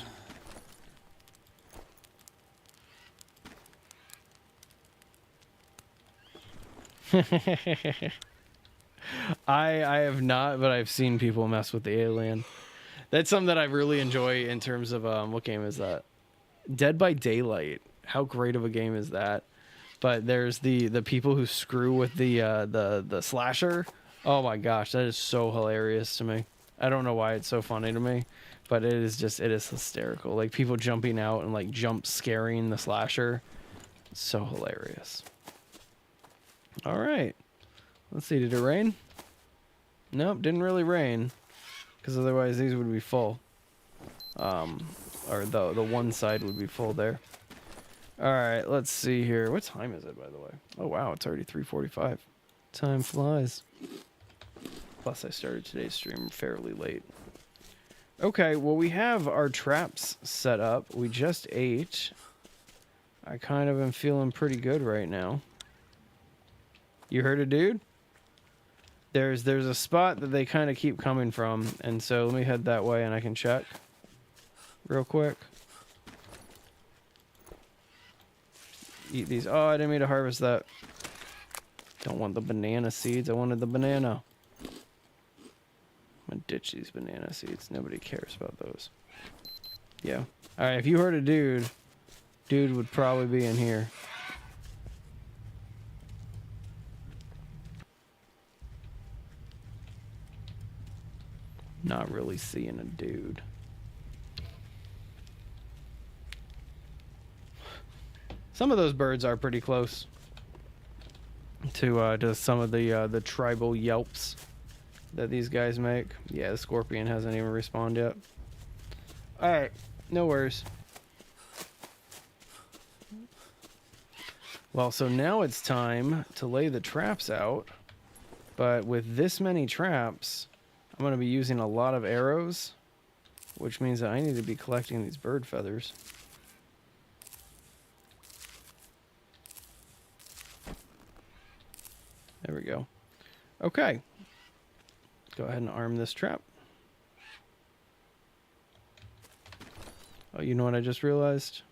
I have not, but I've seen people mess with the alien. That's something that I really enjoy in terms of what game is that? Dead by Daylight. How great of a game is that? But there's the people who screw with the slasher. Oh my gosh, that is so hilarious to me. I don't know why it's so funny to me, but it is hysterical. Like, people jumping out and like jump scaring the slasher. It's so hilarious. All right. Let's see, did it rain? Nope, didn't really rain, because otherwise these would be full. Or the one side would be full there. All right, let's see here. What time is it, by the way? Oh wow, it's already 3:45. Time flies. Plus, I started today's stream fairly late. Okay, well, we have our traps set up. We just ate. I kind of am feeling pretty good right now. You heard a dude? There's a spot that they kind of keep coming from, and so let me head that way and I can check real quick. Eat these. Oh, I didn't mean to harvest that. Don't want the banana seeds. I wanted the banana. I'm gonna ditch these banana seeds. Nobody cares about those. Yeah. All right, if you heard a dude would probably be in here. Not really seeing a dude. Some of those birds are pretty close to some of the tribal yelps that these guys make. Yeah, the scorpion hasn't even responded yet. All right, no worries. Well, so now it's time to lay the traps out. But with this many traps, I'm going to be using a lot of arrows, which means that I need to be collecting these bird feathers. There we go. Okay. Go ahead and arm this trap. Oh, you know what I just realized?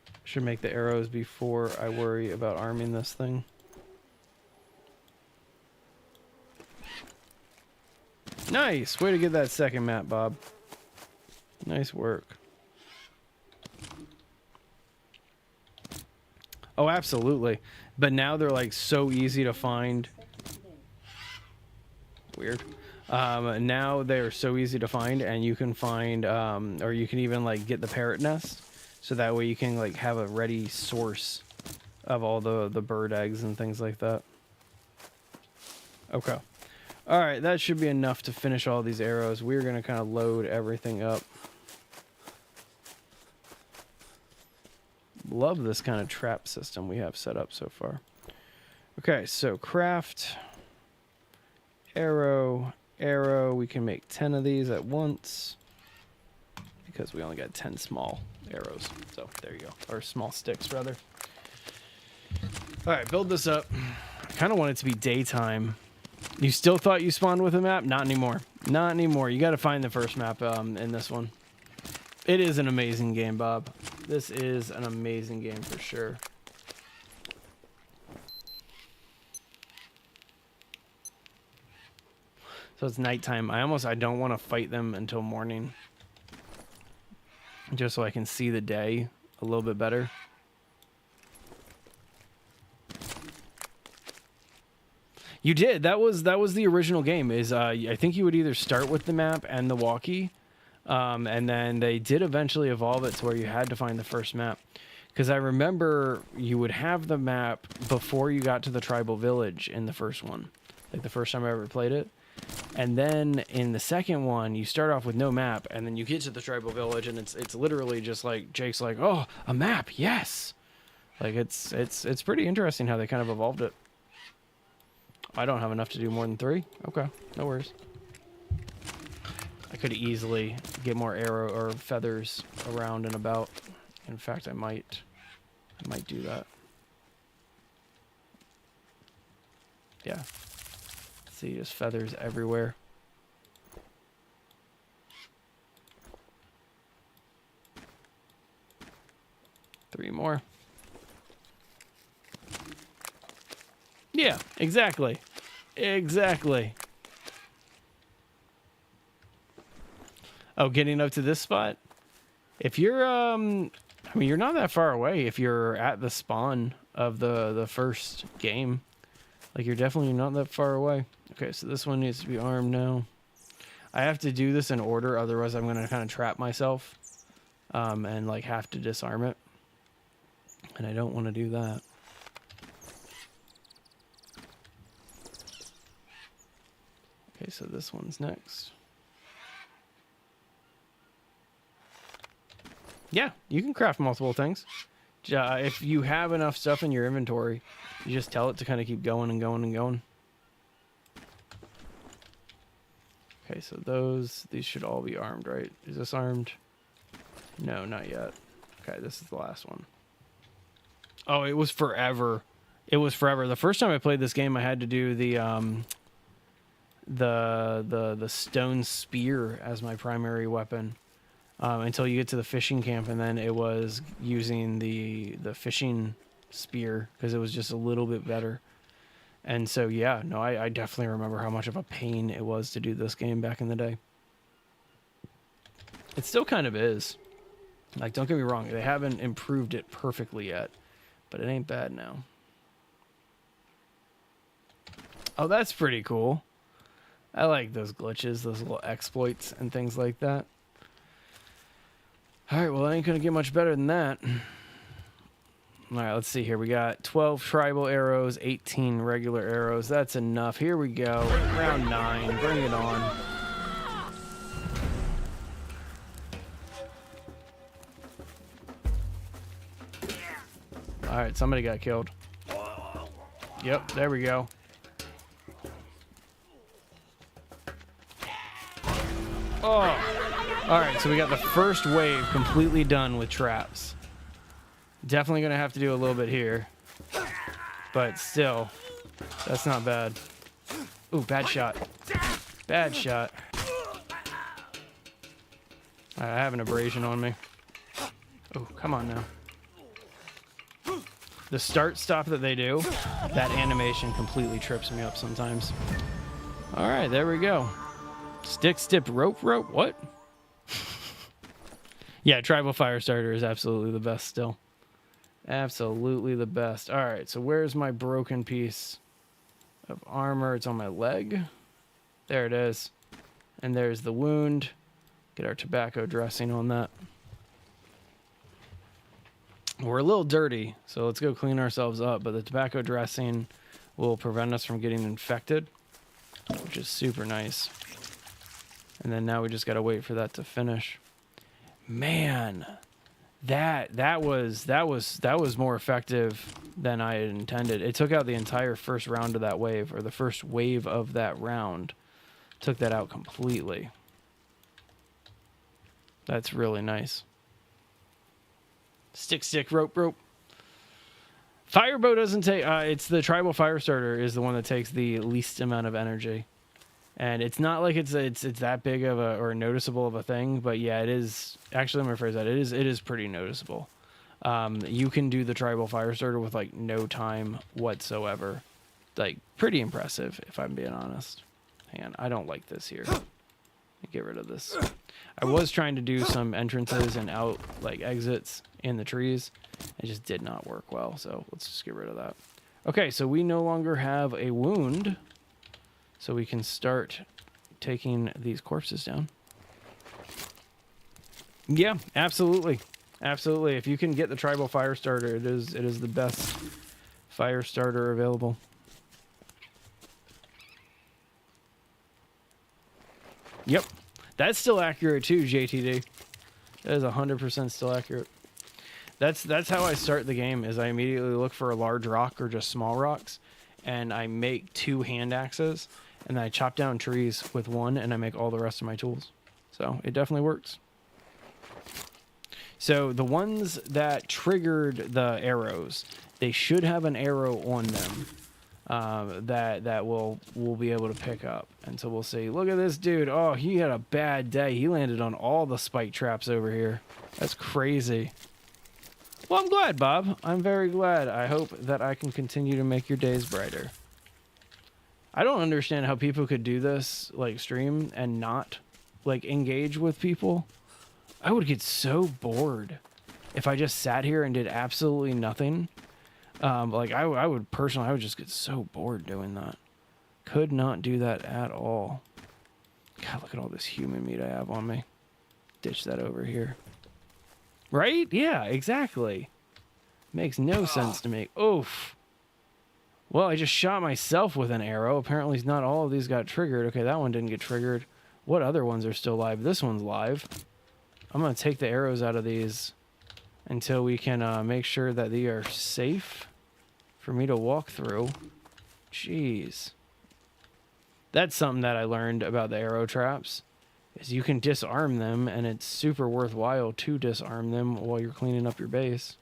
I should make the arrows before I worry about arming this thing. Nice! Way to get that second map, Bob. Nice work. Oh, absolutely. But now they're like so easy to find. Weird. Now they're so easy to find, and you can find, or you can even like get the parrot nest, so that way you can like have a ready source of all the bird eggs and things like that. Okay. All right, that should be enough to finish all these arrows. We're gonna kind of load everything up. Love this kind of trap system we have set up so far. Okay, so craft, arrow, arrow. We can make 10 of these at once because we only got 10 small arrows. So there you go, or small sticks rather. All right, build this up. I kind of want it to be daytime. You still thought you spawned with a map? Not anymore. Not anymore. You got to find the first map in this one. It is an amazing game, Bob. This is an amazing game for sure. So it's nighttime. I don't want to fight them until morning. Just so I can see the day a little bit better. You did. That was the original game. I think you would either start with the map and the walkie, and then they did eventually evolve it to where you had to find the first map. Because I remember you would have the map before you got to the tribal village in the first one, like the first time I ever played it. And then in the second one, you start off with no map, and then you get to the tribal village, and it's literally just like Jake's like, "Oh, a map, yes!" Like it's pretty interesting how they kind of evolved it. I don't have enough to do more than 3. Okay, no worries. I could easily get more arrow or feathers around and about. In fact, I might do that. Yeah. See, just feathers everywhere. Three more. Yeah, exactly. Exactly. Oh, getting up to this spot? If you're, I mean, you're not that far away if you're at the spawn of the first game. Like, you're definitely not that far away. Okay, so this one needs to be armed now. I have to do this in order, otherwise I'm going to kind of trap myself. And, like, have to disarm it. And I don't want to do that. Okay, so this one's next. Yeah, you can craft multiple things. If you have enough stuff in your inventory, you just tell it to kind of keep going and going and going. Okay, so these should all be armed, right? Is this armed? No, not yet. Okay, this is the last one. Oh, it was forever. It was forever. The first time I played this game, I had to do the stone spear as my primary weapon. Until you get to the fishing camp, and then it was using the fishing spear because it was just a little bit better. And so yeah, no, I definitely remember how much of a pain it was to do this game back in the day. It still kind of is. Like, don't get me wrong, they haven't improved it perfectly yet, but it ain't bad now. Oh, that's pretty cool. I like those glitches, those little exploits and things like that. All right, well, I ain't gonna get much better than that. All right, let's see here. We got 12 tribal arrows, 18 regular arrows. That's enough. Here we go. Round 9. Bring it on. All right, somebody got killed. Yep, there we go. Oh. All right, so we got the first wave completely done with traps. Definitely going to have to do a little bit here. But still, that's not bad. Ooh, bad shot. Bad shot. All right, I have an abrasion on me. Oh, come on now. The start-stop that they do, that animation completely trips me up sometimes. All right, there we go. Stick, stip, rope, what? Yeah, Tribal Firestarter is absolutely the best still. Absolutely the best. All right, so where's my broken piece of armor? It's on my leg. There it is. And there's the wound. Get our tobacco dressing on that. We're a little dirty, so let's go clean ourselves up. But the tobacco dressing will prevent us from getting infected, which is super nice. And then now we just got to wait for that to finish. Man, that was more effective than I had intended. It took out the entire first round of that wave, or the first wave of that round. Took that out completely. That's really nice. Stick, rope. Firebow doesn't take... it's the Tribal Firestarter is the one that takes the least amount of energy. And it's not like it's that big of a or noticeable of a thing, but yeah, it is. Actually, let me rephrase that. It is pretty noticeable. You can do the Tribal Firestarter with like no time whatsoever. Like pretty impressive, if I'm being honest. Hang on, I don't like this here. Get rid of this. I was trying to do some entrances and out like exits in the trees. It just did not work well, so let's just get rid of that. Okay, so we no longer have a wound. So we can start taking these corpses down. Yeah, absolutely. Absolutely. If you can get the Tribal Firestarter, it is the best fire starter available. Yep. That's still accurate too, JTD. That is 100% still accurate. That's how I start the game, is I immediately look for a large rock or just small rocks, and I make 2 hand axes. And then I chop down trees with 1, and I make all the rest of my tools. So it definitely works. So the ones that triggered the arrows, they should have an arrow on them that we'll be able to pick up. And so we'll say, look at this dude. Oh, he had a bad day. He landed on all the spike traps over here. That's crazy. Well, I'm glad, Bob. I'm very glad. I hope that I can continue to make your days brighter. I don't understand how people could do this, like stream, and not like engage with people. I would get so bored if I just sat here and did absolutely nothing. Like I would personally, I would just get so bored doing that. Could not do that at all. God, look at all this human meat I have on me. Ditch that over here. Right? Yeah, exactly. Makes no sense to me. Oof. Well, I just shot myself with an arrow. Apparently not all of these got triggered. Okay, that one didn't get triggered. What other ones are still live? This one's live. I'm going to take the arrows out of these until we can make sure that they are safe for me to walk through. Jeez. That's something that I learned about the arrow traps, is you can disarm them, and it's super worthwhile to disarm them while you're cleaning up your base.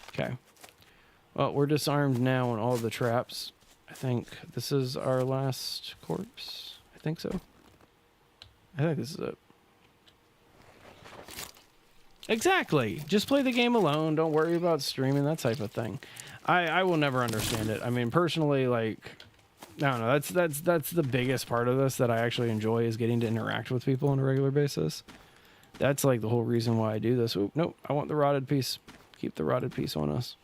Okay. Well, we're disarmed now on all the traps. I think this is our last corpse. I think so. I think this is it. Exactly. Just play the game alone. Don't worry about streaming, that type of thing. I will never understand it. I mean, personally, like, I don't know. That's the biggest part of this that I actually enjoy, is getting to interact with people on a regular basis. That's like the whole reason why I do this. Oop, nope. I want the rotted piece. Keep the rotted piece on us.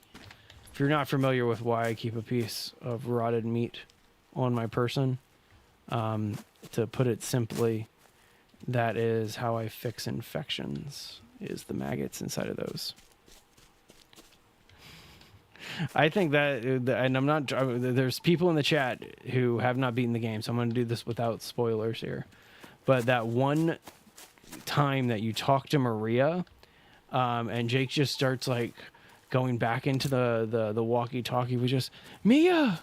If you're not familiar with why I keep a piece of rotted meat on my person. To put it simply, that is how I fix infections, is the maggots inside of those. I think that, and I'm not, there's people in the chat who have not beaten the game, so I'm going to do this without spoilers here. But that one time that you talk to Maria, and Jake just starts like going back into the walkie-talkie with just, Mia!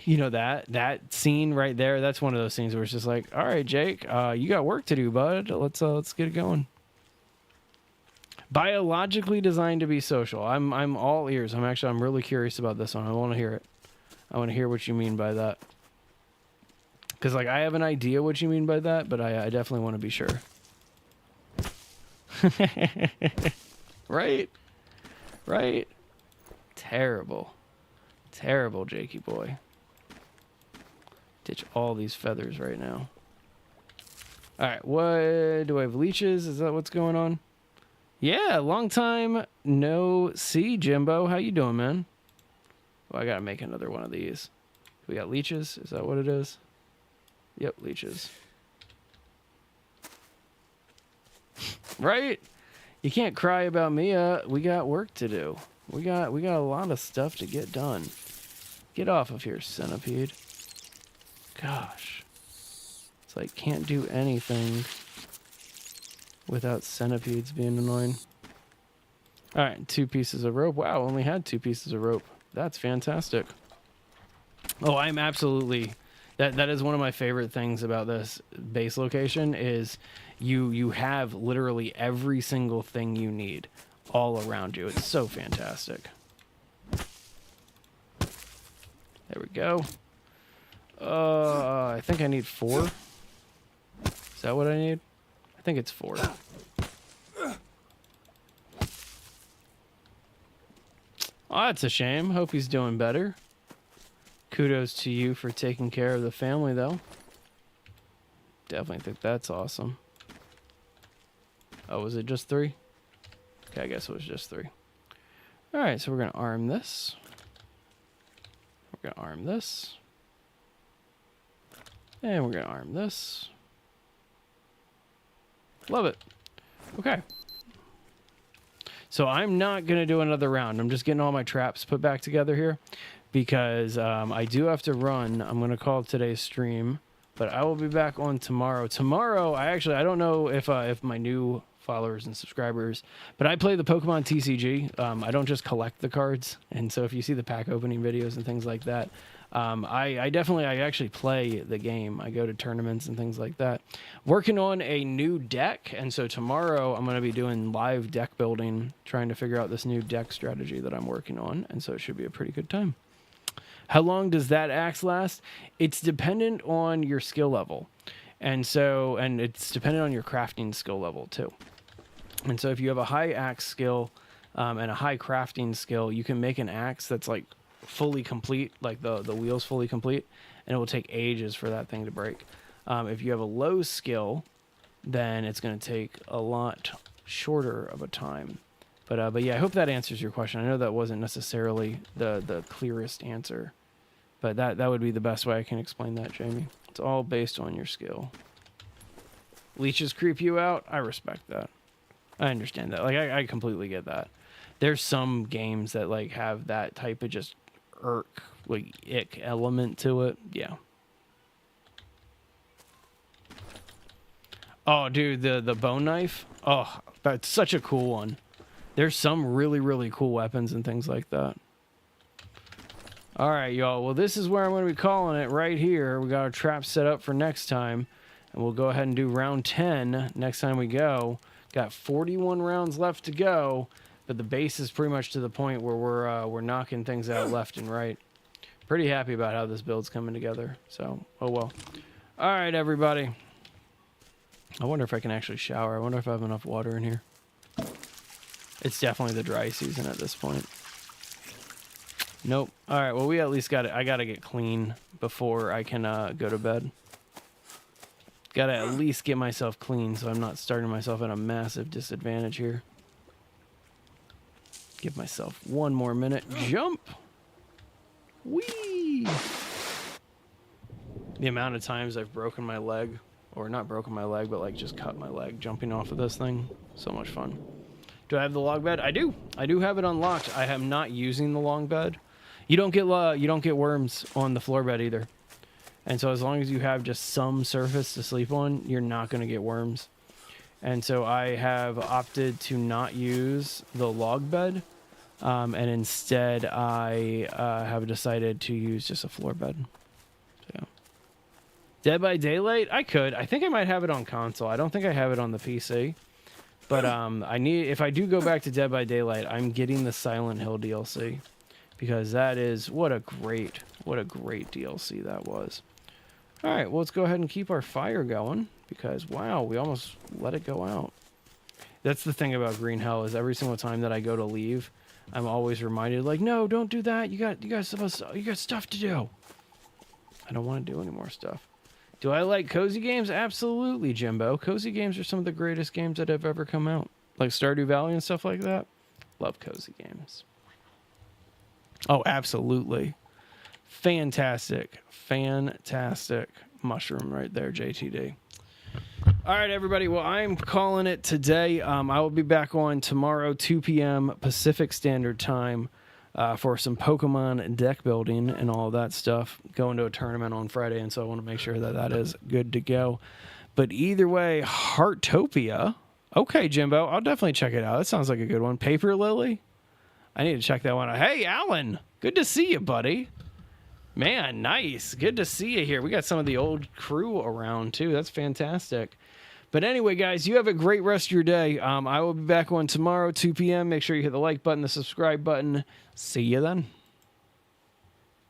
You know, that scene right there, that's one of those scenes where it's just like, all right, Jake, you got work to do, bud. Let's get it going. Biologically designed to be social. I'm all ears. I'm really curious about this one. I want to hear it. I want to hear what you mean by that. Because like I have an idea what you mean by that, but I definitely want to be sure. Right? Terrible, Jakey boy. Ditch all these feathers right now. All right, what do I have? Leeches? Is that what's going on? Yeah, long time no see, Jimbo. How you doing, man? Well, I gotta make another one of these. We got leeches. Is that what it is? Yep, leeches. Right? You can't cry about Mia. We got work to do. We got a lot of stuff to get done. Get off of here, centipede. Gosh. It's like can't do anything without centipedes being annoying. All right, 2 pieces of rope. Wow, only had 2 pieces of rope. That's fantastic. Oh, I'm absolutely... That is one of my favorite things about this base location is you have literally every single thing you need all around you. It's so fantastic. There we go. I think I need 4. Is that what I need? I think it's 4. Oh, that's a shame. Hope he's doing better. Kudos to you for taking care of the family, though. Definitely think that's awesome. Oh, was it just 3? Okay, I guess it was just 3. All right, so we're going to arm this. We're going to arm this. And we're going to arm this. Love it. Okay. So I'm not going to do another round. I'm just getting all my traps put back together here because I do have to run. I'm going to call today's stream, but I will be back on tomorrow. Tomorrow, I don't know if my new followers and subscribers, but I play the Pokemon TCG. I don't just collect the cards. And so if you see the pack opening videos and things like that, I actually play the game. I go to tournaments and things like that. Working on a new deck, and so tomorrow I'm going to be doing live deck building, trying to figure out this new deck strategy that I'm working on, and so it should be a pretty good time. How long does that axe last? It's dependent on your skill level, and it's dependent on your crafting skill level too. And so if you have a high axe skill and a high crafting skill, you can make an axe that's like fully complete, like the wheel's fully complete, and it will take ages for that thing to break. If you have a low skill, then it's going to take a lot shorter of a time. But yeah, I hope that answers your question. I know that wasn't necessarily the clearest answer, but that would be the best way I can explain that, Jamie. It's all based on your skill. Leeches creep you out? I respect that. I understand that. Like I completely get that. There's some games that like have that type of just ick element to it. Yeah. Oh, dude, the bone knife. Oh, that's such a cool one. There's some really, really cool weapons and things like that. All right, y'all. Well, this is where I'm going to be calling it right here. We got our trap set up for next time, and we'll go ahead and do round 10 next time we go. Got 41 rounds left to go, but the base is pretty much to the point where we're knocking things out left and right. Pretty happy about how this build's coming together. So, oh well. All right, everybody. I wonder if I can actually shower. I wonder if I have enough water in here. It's definitely the dry season at this point. Nope. All right, well, we at least got it. I got to get clean before I can go to bed. Got to at least get myself clean so I'm not starting myself at a massive disadvantage here. Give myself one more minute. Jump. Whee! the amount of times I've broken my leg, or not broken my leg, but like just cut my leg jumping off of this thing. So much fun. Do I have the log bed? I do. I do have it unlocked. I am not using the long bed. You don't get worms on the floor bed either. And so as long as you have just some surface to sleep on, you're not going to get worms. And so I have opted to not use the log bed. And instead I have decided to use just a floor bed. So Dead by Daylight? I could. I think I might have it on console. I don't think I have it on the PC. But if I do go back to Dead by Daylight, I'm getting the Silent Hill DLC, because that is what a great DLC that was. All right, well, let's go ahead and keep our fire going, because wow, we almost let it go out. That's the thing about Green Hell, is every single time that I go to leave, I'm always reminded, like, no, don't do that. You got stuff to do. I don't want to do any more stuff. Do I like cozy games? Absolutely, Jimbo. Cozy games are some of the greatest games that have ever come out. Like Stardew Valley and stuff like that. Love cozy games. Oh, absolutely. Fantastic. Fantastic mushroom right there, JTD. All right, everybody. Well, I'm calling it today. I will be back on tomorrow, 2 p.m. Pacific Standard Time. For some Pokemon deck building and all that stuff. Going to a tournament on Friday, and so I want to make sure that that is good to go. But either way, Heartopia. Okay, Jimbo, I'll definitely check it out. That sounds like a good one. Paper Lily? I need to check that one out. Hey, Alan, good to see you, buddy. Man, nice. Good to see you here. We got some of the old crew around, too. That's fantastic. But anyway, guys, you have a great rest of your day. I will be back on tomorrow, 2 p.m. Make sure you hit the like button, the subscribe button. See you then.